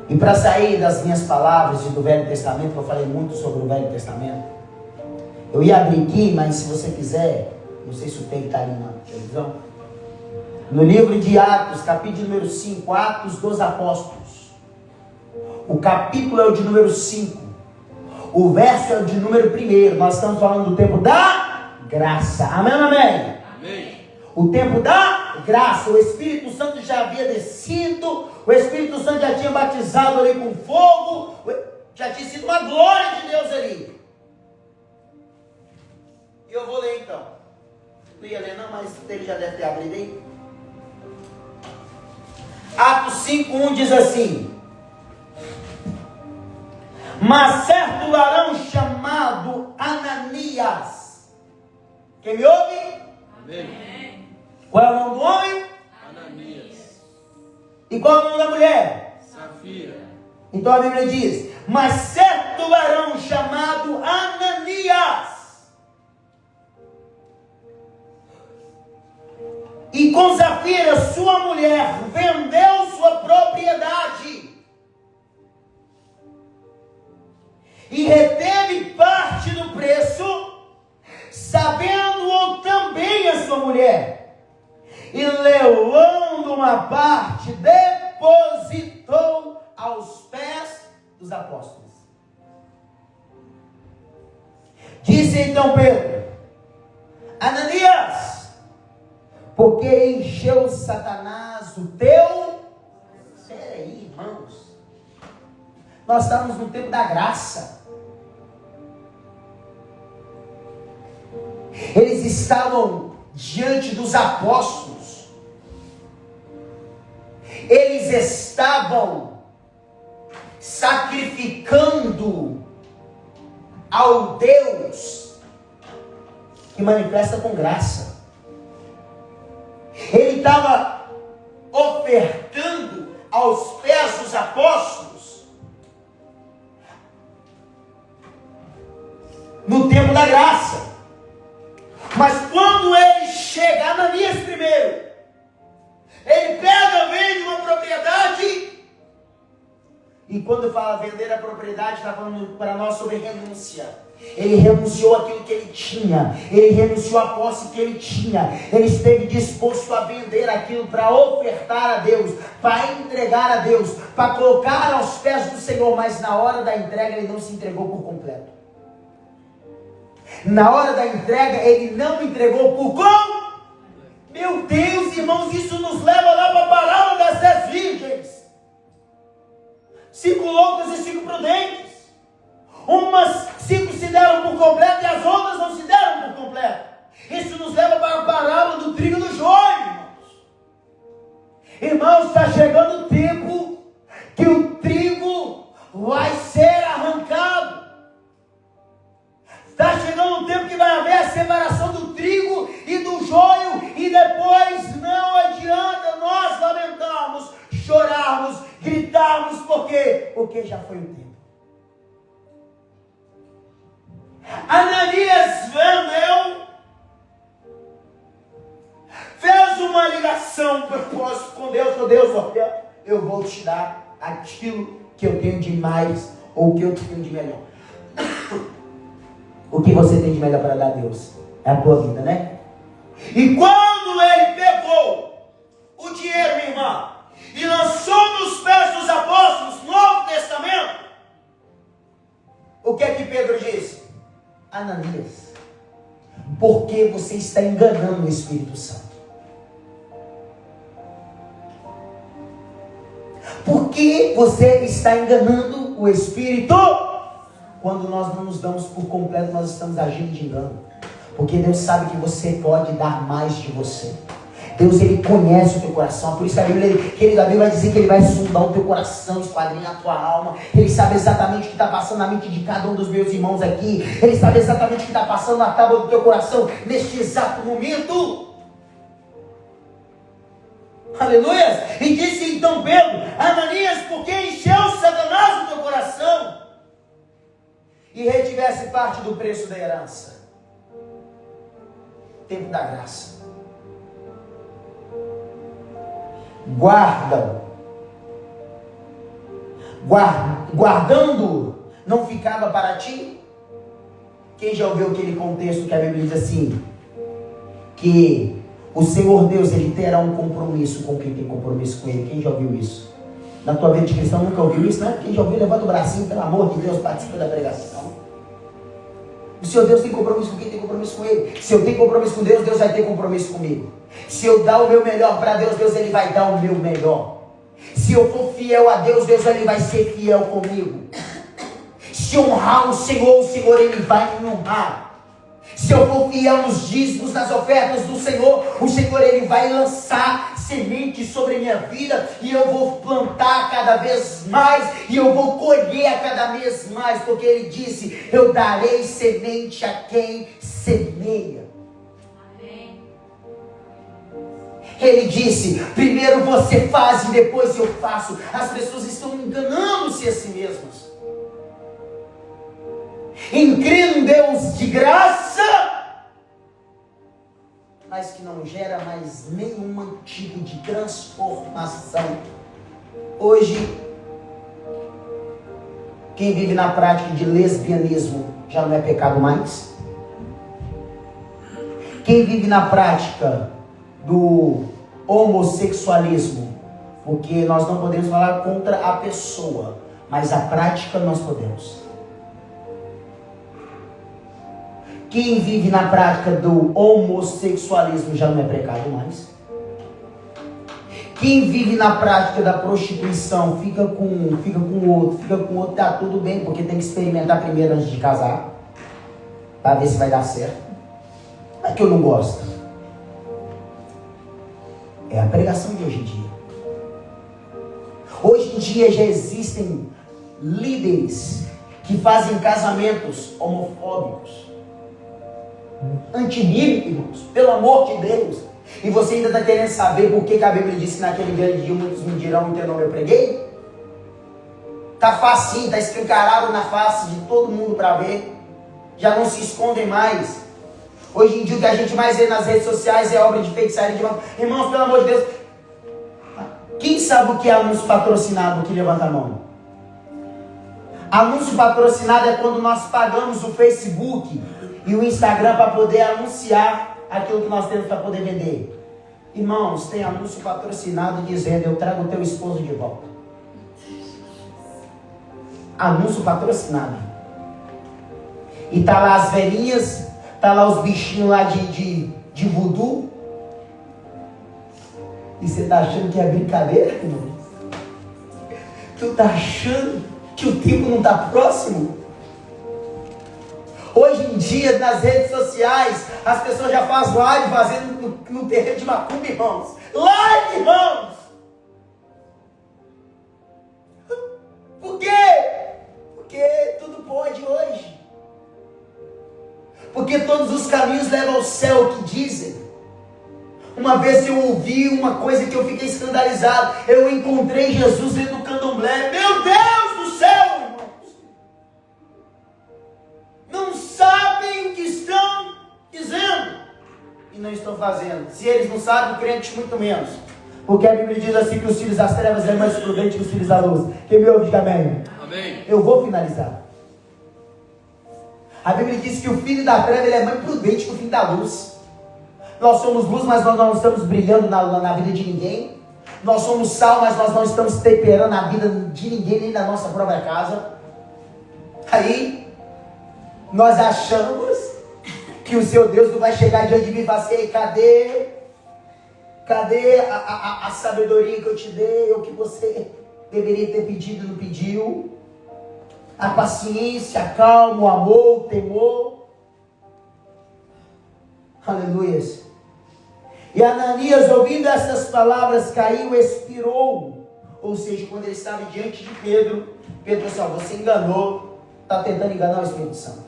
E para sair das minhas palavras e do Velho Testamento, eu falei muito sobre o Velho Testamento. Eu ia abrir aqui, mas se você quiser, não sei se o texto está ali na televisão. No livro de Atos, capítulo número 5, Atos dos Apóstolos. O capítulo é o de número 5. O verso é de número 1. Nós estamos falando do tempo da graça. Amém, amém? Amém. O tempo da graça. O Espírito Santo já havia descido. O Espírito Santo já tinha batizado ali com fogo. Já tinha sido uma glória de Deus ali. E eu vou ler então. Não ia ler não, mas ele já deve ter abrido aí. Atos 5:1 diz assim: mas certo varão chamado Ananias. Quem me ouve? Amém. Qual é o nome do homem? Ananias. E qual é o nome da mulher? Safira. Então a Bíblia diz: mas certo varão chamado Ananias, e com Safira, sua mulher, vendeu sua propriedade e reteve parte do preço, sabendo-o também a sua mulher, e levando uma parte, depositou aos pés dos apóstolos. Disse então Pedro: Ananias, porque encheu Satanás o teu... Peraí, irmãos, nós estamos no tempo da graça. Eles estavam diante dos apóstolos. Eles estavam sacrificando ao Deus que manifesta com graça. Ele estava ofertando aos pés dos apóstolos no tempo da graça. Mas quando ele chega, Ananias primeiro, ele pega, vende uma propriedade. E quando fala vender a propriedade, está falando para nós sobre renúncia. Ele renunciou àquilo que ele tinha. Ele renunciou à posse que ele tinha. Ele esteve disposto a vender aquilo para ofertar a Deus, para entregar a Deus, para colocar aos pés do Senhor. Mas na hora da entrega ele não se entregou por completo. Na hora da entrega ele não entregou por completo. Meu Deus, irmãos, isso nos leva lá para a parábola das 10 virgens. 5 loucas e 5 prudentes. Umas 5 se deram por completo e as outras não se deram por completo. Isso nos leva para a parábola do trigo e do joio, irmãos. Irmãos, está chegando o tempo que o trigo vai ser arrancado. Está chegando o tempo que vai haver a separação do trigo e do joio. E depois não adianta nós lamentarmos, chorarmos, gritarmos. Por quê? Porque já foi o tempo. Ananias vendeu, fez uma ligação, um propósito com Deus. Meu Deus, olha, eu vou te dar aquilo que eu tenho de mais, ou o que eu tenho de melhor. O que você tem de melhor para dar a Deus? É a tua vida, né? E quando ele pegou o dinheiro, minha irmã, e lançou nos pés dos apóstolos, Novo Testamento, o que é que Pedro disse? Ananias, por que você está enganando o Espírito Santo? Por que você está enganando o Espírito? Quando nós não nos damos por completo, nós estamos agindo de engano. Porque Deus sabe que você pode dar mais de você. Deus, Ele conhece o teu coração. Por isso que a Bíblia vai dizer que Ele vai sondar o teu coração, esquadrinhar a tua alma. Ele sabe exatamente o que está passando na mente de cada um dos meus irmãos aqui. Ele sabe exatamente o que está passando na tábua do teu coração neste exato momento. Aleluia! E disse então Pedro: Ananias, por que encheu Satanás o teu coração e retivesse parte do preço da herança? Tempo da graça. Guardando não ficava para ti? Quem já ouviu aquele contexto que a Bíblia diz assim, que o Senhor Deus, Ele terá um compromisso com quem tem compromisso com Ele? Quem já ouviu isso? Na tua vida de cristão nunca ouviu isso, né? Quem já ouviu, levanta o bracinho, pelo amor de Deus, participa da pregação. O seu Deus tem compromisso com quem tem compromisso com Ele. Se eu tenho compromisso com Deus, Deus vai ter compromisso comigo. Se eu dar o meu melhor para Deus, Deus Ele vai dar o meu melhor. Se eu for fiel a Deus, Deus Ele vai ser fiel comigo. Se honrar o Senhor Ele vai me honrar. Se eu for fiel nos dízimos, nas ofertas do Senhor, o Senhor Ele vai lançar semente sobre a minha vida, e eu vou plantar cada vez mais, e eu vou colher a cada vez mais, porque Ele disse: eu darei semente a quem semeia. Amém. Ele disse: primeiro você faz e depois eu faço. As pessoas estão enganando-se a si mesmas, em crer em Deus de graça, mas que não gera mais nenhum tipo de transformação. Hoje, quem vive na prática de lesbianismo já não é pecado mais? Quem vive na prática do homossexualismo, porque nós não podemos falar contra a pessoa, mas a prática nós podemos. Quem vive na prática do homossexualismo já não é pecado mais? Quem vive na prática da prostituição fica com o outro, tá tudo bem, porque tem que experimentar primeiro antes de casar, para ver se vai dar certo. Não é que eu não gosto. É a pregação de hoje em dia. Hoje em dia já existem líderes que fazem casamentos homofóbicos, antibíblicos, irmãos, pelo amor de Deus. E você ainda está querendo saber por que a Bíblia disse que naquele grande dia muitos me dirão: em teu nome eu preguei? Está facinho, está escancarado na face de todo mundo para ver. Já não se escondem mais. Hoje em dia o que a gente mais vê nas redes sociais é obra de feitiçaria de mão. Irmãos, pelo amor de Deus, quem sabe o que é anúncio patrocinado? Que levanta a mão. Anúncio patrocinado é quando nós pagamos o Facebook e o Instagram para poder anunciar aquilo que nós temos para poder vender. Irmãos, tem anúncio patrocinado dizendo: eu trago o teu esposo de volta. Anúncio patrocinado. E tá lá as velhinhas, tá lá os bichinhos lá de voodoo. E você tá achando que é brincadeira, irmão? Tu tá achando que o tempo não tá próximo? Hoje em dia, nas redes sociais, as pessoas já fazem live fazendo no terreiro de macumba, irmãos. Live, irmãos! Por quê? Porque tudo pode hoje. Porque todos os caminhos levam ao céu, que dizem. Uma vez eu ouvi uma coisa que eu fiquei escandalizado. Eu encontrei Jesus dentro do candomblé. Meu Deus do céu, irmãos! Não sabem o que estão dizendo e não estão fazendo. Se eles não sabem, o crente muito menos. Porque a Bíblia diz assim que os filhos das trevas é mais prudente que os filhos da luz. Quem me ouve, diga amém. Amém. Eu vou finalizar. A Bíblia diz que o filho da treva ele é mais prudente que o filho da luz. Nós somos luz, mas nós não estamos brilhando na vida de ninguém. Nós somos sal, mas nós não estamos temperando a vida de ninguém, nem da nossa própria casa. Aí, nós achamos que o seu Deus não vai chegar diante de mim e falar assim: cadê a sabedoria que eu te dei, ou que você deveria ter pedido e não pediu? A paciência, a calma, o amor, o temor. Aleluia. E Ananias, ouvindo essas palavras, caiu e expirou. Ou seja, quando ele estava diante de Pedro, Pedro disse: você enganou, está tentando enganar o Espírito Santo.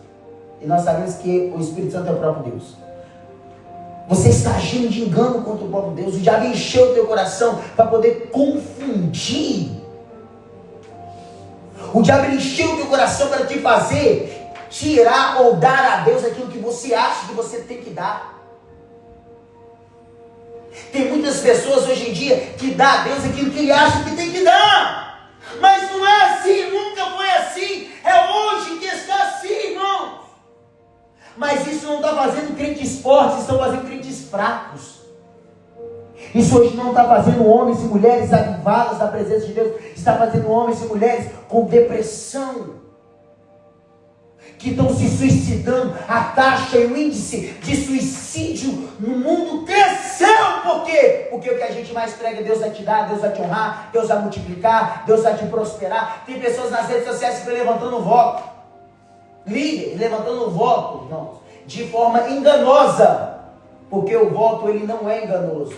E nós sabemos que o Espírito Santo é o próprio Deus. Você está agindo de engano contra o próprio Deus. O diabo encheu o teu coração para poder confundir. O diabo encheu o teu coração para te fazer tirar ou dar a Deus aquilo que você acha que você tem que dar. Tem muitas pessoas hoje em dia que dão a Deus aquilo que ele acha que tem que dar. Mas não é assim, nunca foi assim. É hoje que está assim, irmão. Mas isso não está fazendo crentes fortes, estão fazendo crentes fracos. Isso hoje não está fazendo homens e mulheres avivadas da presença de Deus. Está fazendo homens e mulheres com depressão, que estão se suicidando. A taxa e o índice de suicídio no mundo cresceu. Por quê? Porque o que a gente mais prega, Deus vai te dar, Deus vai te honrar, Deus vai multiplicar, Deus vai te prosperar. Tem pessoas nas redes sociais que estão levantando voto, líderes levantando voto, irmãos, de forma enganosa, porque o voto ele não é enganoso,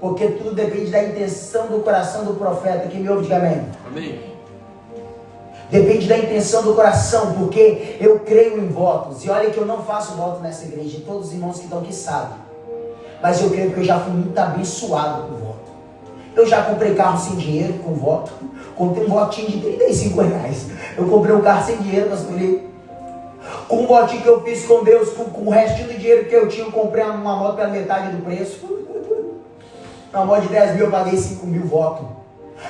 porque tudo depende da intenção do coração do profeta. Quem me ouve, diga amém. Amém. Depende da intenção do coração, porque eu creio em votos. E olha que eu não faço voto nessa igreja, todos os irmãos que estão aqui sabem. Mas eu creio porque eu já fui muito abençoado com voto. Eu já comprei carro sem dinheiro com voto. Comprei um votinho de R$35. Eu comprei um carro sem dinheiro, mas com um votinho que eu fiz com Deus, com o restinho do dinheiro que eu tinha, eu comprei uma moto pela metade do preço. Uma moto de 10 mil, eu paguei 5 mil votos.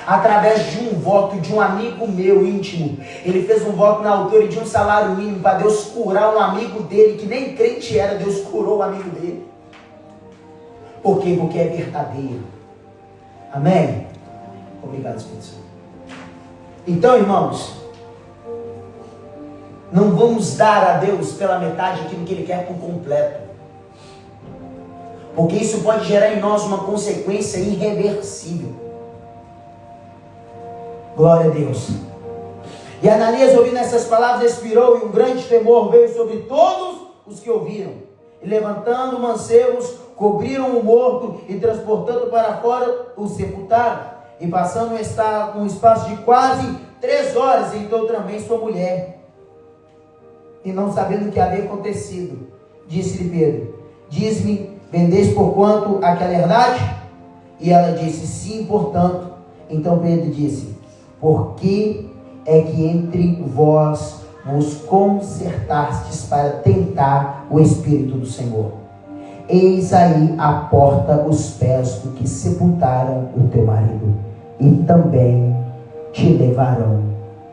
Através de um voto de um amigo meu íntimo. Ele fez um voto na altura de um salário mínimo para Deus curar um amigo dele, que nem crente era. Deus curou o amigo dele. Por quê? Porque é verdadeiro. Amém? Obrigado, Espírito Santo. Então, irmãos, não vamos dar a Deus pela metade aquilo que Ele quer por completo. Porque isso pode gerar em nós uma consequência irreversível. Glória a Deus. E Ananias, ouvindo essas palavras, expirou, e um grande temor veio sobre todos os que ouviram. E levantando mancebos, cobriram o morto e transportando para fora o sepultaram. E passando um espaço de quase 3 horas, entrou também sua mulher. E não sabendo o que havia acontecido, disse-lhe Pedro: diz-me, vendeis por quanto aquela herdade? E ela disse: sim, portanto. Então Pedro disse: por que é que entre vós vos concertastes para tentar o Espírito do Senhor? Eis aí à porta os pés do que sepultaram o teu marido, e também te levarão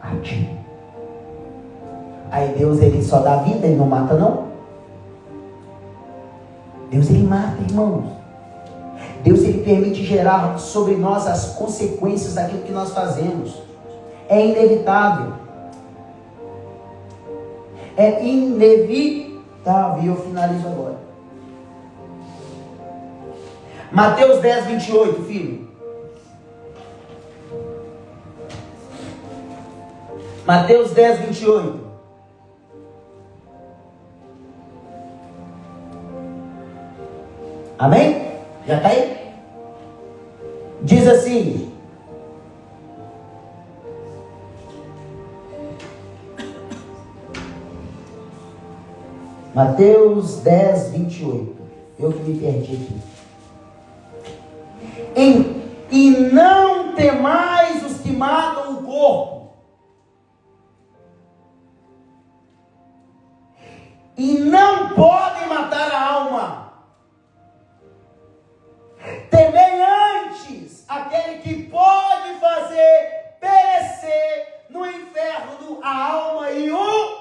a ti. Aí Deus, Ele só dá vida, Ele não mata não. Deus, Ele mata, irmãos. Deus, Ele permite gerar sobre nós as consequências daquilo que nós fazemos. É inevitável. É inevitável. E eu finalizo agora. Mateus 10, 28, filho. Mateus 10, 28. Amém? Já está aí? Diz assim: Mateus 10, 28. Eu que me perdi aqui. E não temais os que matam o corpo, e não podem matar a alma. Temei antes aquele que pode fazer perecer no inferno a alma e o...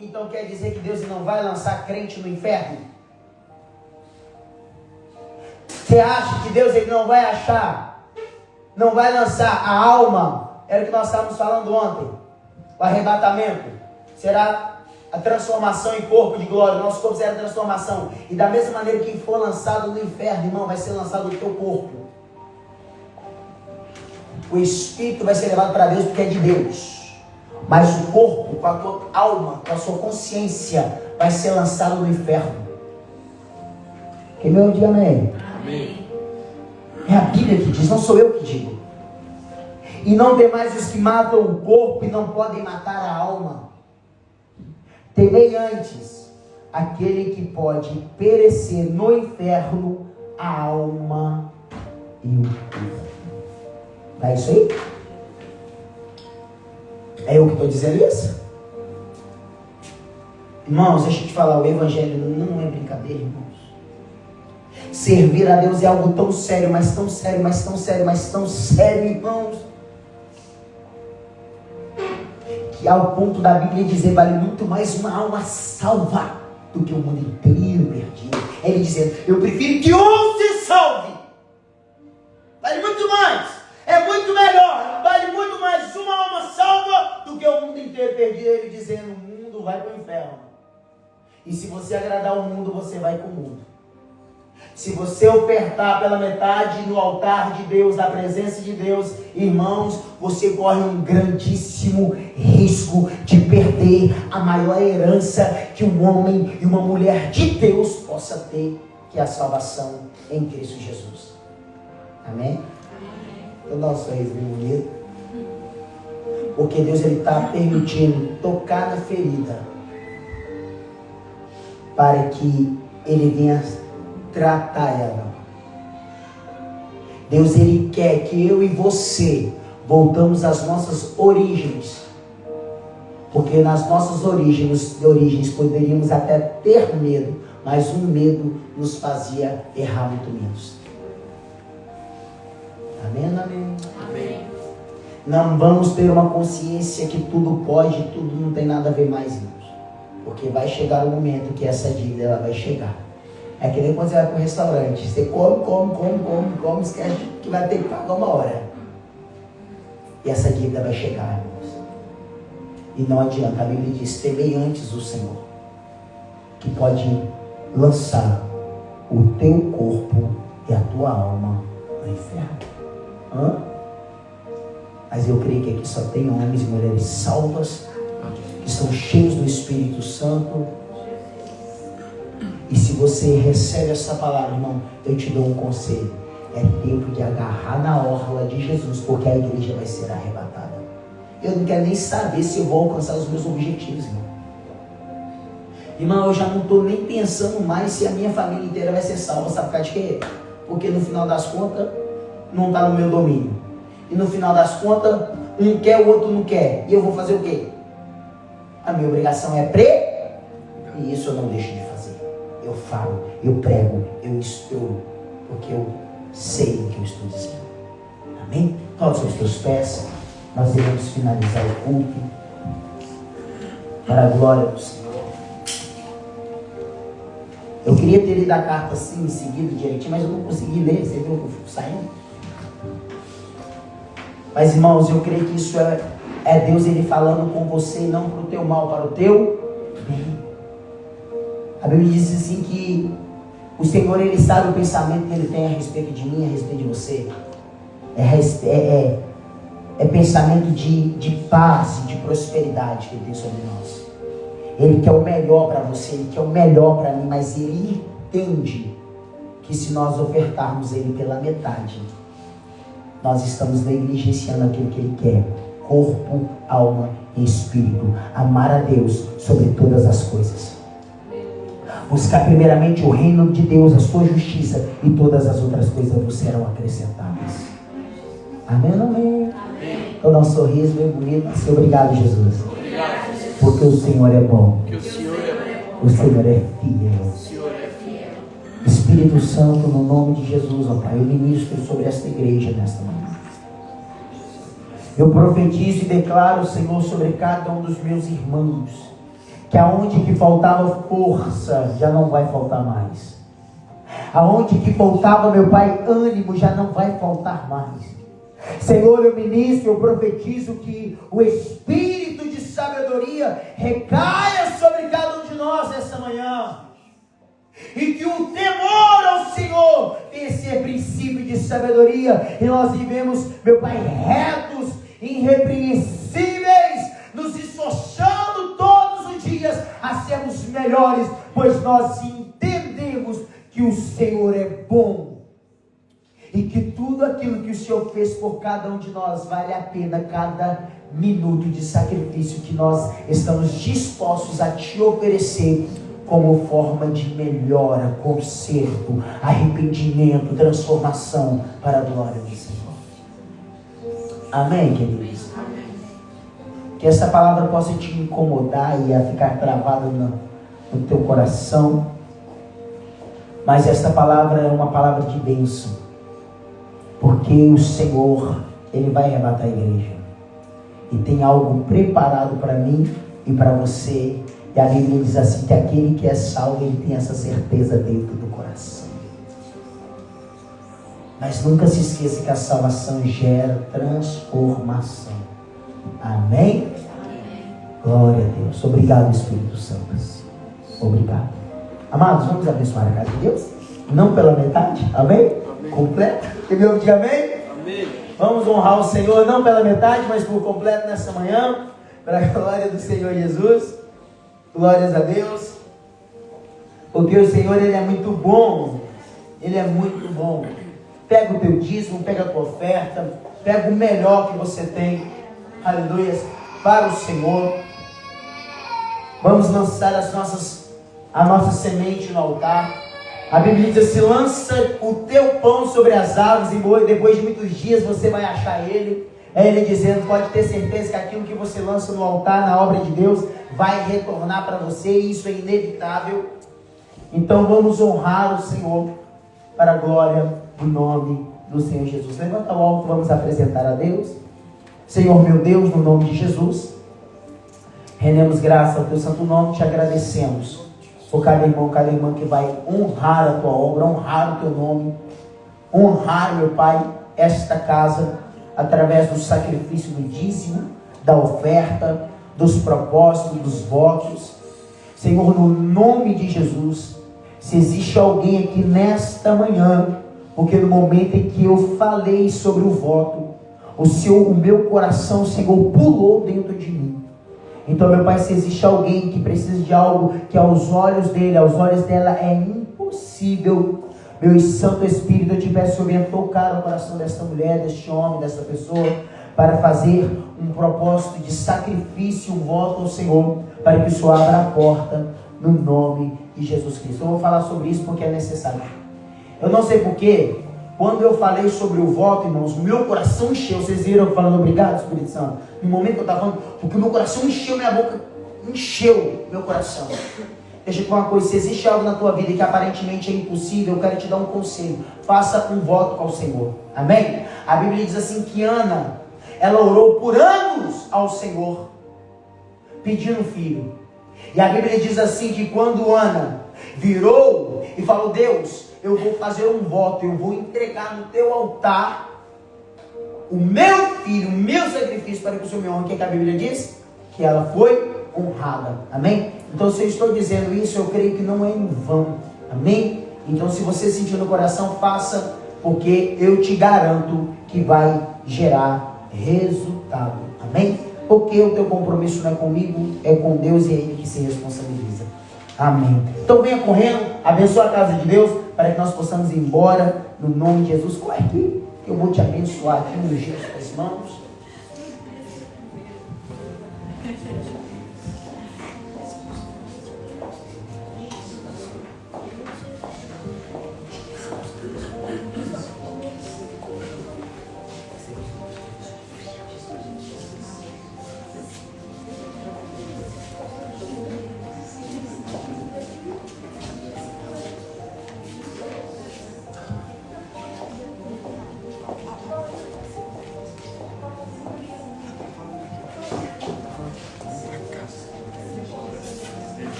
Então quer dizer que Deus não vai lançar crente no inferno? Você acha que Deus ele não vai lançar a alma? Era o que nós estávamos falando ontem. O arrebatamento será a transformação em corpo de glória. Nosso corpo será a transformação. E da mesma maneira que for lançado no inferno, irmão, vai ser lançado no teu corpo. O espírito vai ser levado para Deus porque é de Deus. Mas o corpo, com a tua alma, com a sua consciência, vai ser lançado no inferno. Quem me ouve, diga amém. Amém. É a Bíblia que diz, não sou eu que digo. E não demais os que matam o corpo e não podem matar a alma. Temei antes aquele que pode perecer no inferno a alma e o corpo. Tá isso aí? É eu que estou dizendo isso? Irmãos, deixa eu te falar, o evangelho não é brincadeira, irmãos. Servir a Deus é algo tão sério, mas tão sério, mas tão sério, mas tão sério, irmãos, que ao ponto da Bíblia dizer, vale muito mais uma alma salva do que o mundo inteiro perdido. É ele dizendo, eu prefiro que um se salve. Vale muito mais, é muito melhor, vale muito mais uma alma salva do que o mundo inteiro perdido. Ele dizendo, mundo, vai para o inferno. E se você agradar o mundo, você vai com o mundo. Se você ofertar pela metade no altar de Deus, na presença de Deus, irmãos, você corre um grandíssimo risco de perder a maior herança que um homem e uma mulher de Deus possa ter, que é a salvação em Cristo Jesus. Amém? Então dá um sorriso bem bonito. Porque Deus está permitindo tocar na ferida para que Ele venha tratar ela. Deus, Ele quer que eu e você voltamos às nossas origens. Porque nas nossas origens poderíamos até ter medo, mas um medo nos fazia errar muito menos. Amém, amém? Amém. Não vamos ter uma consciência que tudo pode, tudo não tem nada a ver mais, irmãos. Porque vai chegar o momento que essa dívida ela vai chegar. É que nem quando você vai para um restaurante. Você come, esquece que vai ter que pagar uma hora. E essa dívida vai chegar, irmãos. E não adianta, a Bíblia diz, temei antes o Senhor, que pode lançar o teu corpo e a tua alma no inferno. Mas eu creio que aqui só tem homens e mulheres salvas, que são cheios do Espírito Santo. E se você recebe essa palavra, irmão, eu te dou um conselho. É tempo de agarrar na orla de Jesus, porque a igreja vai ser arrebatada. Eu não quero nem saber se eu vou alcançar os meus objetivos, irmão. Irmão, eu já não estou nem pensando mais se a minha família inteira vai ser salva. Sabe por causa de quê? Porque no final das contas, não está no meu domínio. E no final das contas, um quer, o outro não quer. E eu vou fazer o quê? A minha obrigação é e isso eu não deixo de fazer. Eu falo, eu prego, eu estouro, porque eu sei o que eu estou dizendo. Amém? Todos os teus pés. Nós iremos finalizar o culto para a glória do Senhor. Eu queria ter lido a carta assim, em seguida, direitinho, mas eu não consegui ler. Você viu que eu fico saindo? Mas, irmãos, eu creio que isso é Deus, Ele falando com você, não para o teu mal, para o teu bem. A Bíblia diz assim que o Senhor, Ele sabe o pensamento que Ele tem a respeito de mim, a respeito de você. É pensamento de paz e de prosperidade que Ele tem sobre nós. Ele quer o melhor para você, Ele quer o melhor para mim, mas Ele entende que se nós ofertarmos Ele pela metade, nós estamos negligenciando aquilo que Ele quer. Corpo, alma e espírito. Amar a Deus sobre todas as coisas. Buscar primeiramente o reino de Deus, a sua justiça, e todas as outras coisas vos serão acrescentadas. Amém ou amém? Amém. Então dá um sorriso bem bonito. Obrigado, Jesus. Obrigado, Jesus. Porque o Senhor é bom. O Senhor é fiel. Espírito Santo, no nome de Jesus, ó Pai, eu ministro sobre esta igreja nesta manhã. Eu profetizo e declaro, Senhor, sobre cada um dos meus irmãos, que aonde que faltava força, já não vai faltar mais. Aonde que faltava, meu Pai, ânimo, já não vai faltar mais. Senhor, eu ministro, eu profetizo que o Espírito de sabedoria recaia sobre cada um de nós essa manhã. E que o temor ao Senhor venha ser princípio de sabedoria. E nós vivemos, meu Pai, retos, irrepreensíveis, nos esforçando todos os dias a sermos melhores, pois nós entendemos que o Senhor é bom. E que tudo aquilo que o Senhor fez por cada um de nós vale a pena cada minuto de sacrifício que nós estamos dispostos a te oferecer como forma de melhora, conserto, arrependimento, transformação para a glória do Senhor. Amém, queridos? Amém. Que essa palavra possa te incomodar e a ficar travada no teu coração. Mas esta palavra é uma palavra de bênção. Porque o Senhor, Ele vai arrebatar a igreja. E tem algo preparado para mim e para você. E a Bíblia diz assim, que aquele que é salvo, ele tem essa certeza dentro do coração. Mas nunca se esqueça que a salvação gera transformação. Amém? Amém. Glória a Deus. Obrigado, Espírito Santo. Obrigado. Amados, vamos abençoar a casa de Deus? Não pela metade, amém? Amém. Completa. Quem me ouve, diga amém? Amém. Vamos honrar o Senhor, não pela metade, mas por completo nessa manhã, para a glória do Senhor Jesus. Glórias a Deus. Porque o Senhor, Ele é muito bom. Ele é muito bom. Pega o teu dízimo, pega a tua oferta, pega o melhor que você tem, aleluia, para o Senhor. Vamos lançar a nossa semente no altar. A Bíblia diz assim: lança o teu pão sobre as águas e depois de muitos dias você vai achar ele. É ele dizendo, pode ter certeza que aquilo que você lança no altar, na obra de Deus, vai retornar para você, e isso é inevitável. Então vamos honrar o Senhor para a glória do nome do Senhor Jesus. Levanta o alto, vamos apresentar a Deus. Senhor meu Deus, no nome de Jesus, rendemos graça ao teu santo nome, te agradecemos por cada irmão, cada irmã que vai honrar a tua obra, honrar o teu nome, honrar, meu Pai, esta casa, através do sacrifício do dízimo, da oferta, dos propósitos, dos votos. Senhor, no nome de Jesus, se existe alguém aqui nesta manhã, porque no momento em que eu falei sobre o voto, o meu coração, Senhor, pulou dentro de mim. Então, meu Pai, se existe alguém que precisa de algo que aos olhos dele, aos olhos dela é impossível, meu Santo Espírito, eu te peço, Senhor, venha tocar o coração desta mulher, deste homem, desta pessoa, para fazer um propósito de sacrifício, um voto ao Senhor, para que o Senhor abra a porta no nome de Jesus Cristo. Eu vou falar sobre isso porque é necessário. Eu não sei porquê, quando eu falei sobre o voto, irmãos, meu coração encheu. Vocês viram eu falando obrigado, Espírito Santo? No momento que eu estava falando, porque meu coração encheu, minha boca encheu meu coração. Deixa eu te falar uma coisa, se existe algo na tua vida que aparentemente é impossível, eu quero te dar um conselho. Faça um voto com o Senhor. Amém? A Bíblia diz assim que Ana, ela orou por anos ao Senhor, pedindo um filho. E a Bíblia diz assim que quando Ana virou e falou, Deus, eu vou fazer um voto, eu vou entregar no teu altar o meu filho, o meu sacrifício para que o Senhor me honre. O que a Bíblia diz? Que ela foi honrada. Amém? Então, se eu estou dizendo isso, eu creio que não é em vão. Amém? Então, se você sentiu no coração, faça, porque eu te garanto que vai gerar resultado. Amém? Porque o teu compromisso não é comigo, é com Deus, e é Ele que se responsabiliza. Amém. Então venha correndo, abençoa a casa de Deus, para que nós possamos ir embora, no nome de Jesus. Corre aqui, que eu vou te abençoar aqui nos dias das mãos.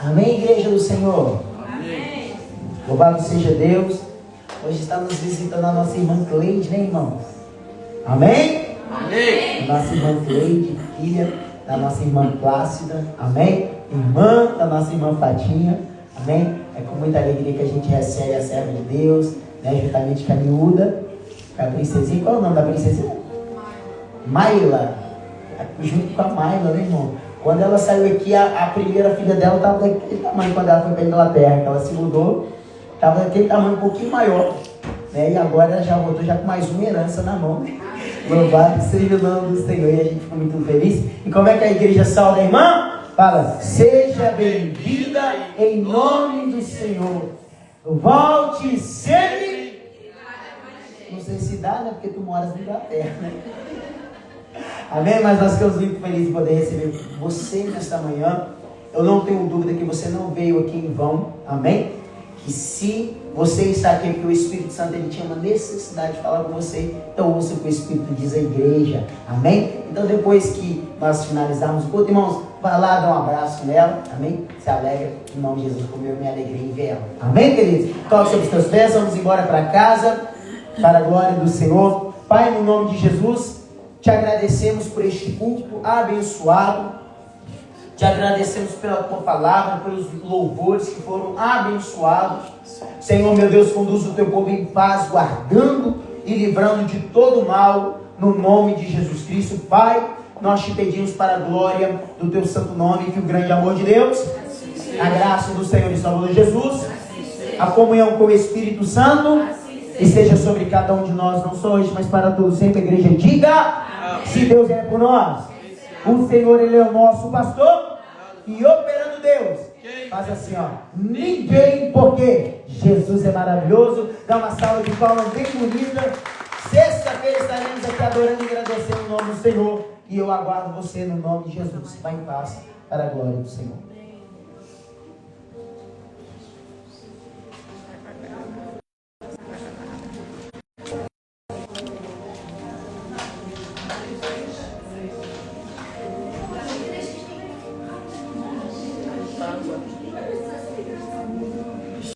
Amém, igreja do Senhor? Amém. Louvado seja Deus. Hoje está nos visitando a nossa irmã Cleide, né, irmãos? Amém? Amém. A nossa irmã Cleide, filha da nossa irmã Plácida. Amém? Irmã da nossa irmã Fatinha. Amém? É com muita alegria que a gente recebe a serva de Deus, né, juntamente com a miúda, com a princesinha. Qual é o nome da princesinha? Maila. Junto com a Maila, né, irmão? Quando ela saiu aqui, a primeira filha dela estava daquele tamanho. Quando ela foi para a Inglaterra, que ela se mudou, estava daquele tamanho um pouquinho maior, né? E agora ela já voltou já com mais uma herança na mão, né? Louvado seja o nome do Senhor. E a gente ficou muito feliz. E como é que a igreja salva a irmã? Fala, seja bem-vinda em nome do Senhor. Volte sempre. Não sei se dá, né? Porque tu moras na Inglaterra, né? Amém? Mas nós ficamos muito felizes de poder receber você nesta manhã. Eu não tenho dúvida que você não veio aqui em vão. Amém? Que se você está aqui porque o Espírito Santo ele tinha uma necessidade de falar com você, então ouça o que o Espírito diz à igreja. Amém? Então depois que nós finalizarmos o culto, irmãos, vai lá dar um abraço nela. Amém? Se alegra em nome de Jesus, como eu me alegrei em ver ela. Amém, queridos? Toque sobre os teus pés, vamos embora para casa. para a glória do Senhor. Pai, no nome de Jesus, te agradecemos por este culto abençoado. Te agradecemos pela tua palavra, pelos louvores que foram abençoados. Senhor, meu Deus, conduz o teu povo em paz, guardando e livrando de todo mal, no nome de Jesus Cristo. Pai, nós te pedimos para a glória do teu santo nome, que o grande amor de Deus, a graça do Senhor e Salvador Jesus, a comunhão com o Espírito Santo, esteja sobre cada um de nós, não só hoje, mas para todos sempre. A igreja diga: se Deus é por nós, o Senhor, Ele é o nosso pastor, e operando Deus, faz assim, ó, ninguém, porque Jesus é maravilhoso. Dá uma salva de palmas bem bonita. Sexta-feira estaremos aqui adorando e agradecendo o nome do Senhor, e eu aguardo você no nome de Jesus. Vá em paz, para a glória do Senhor.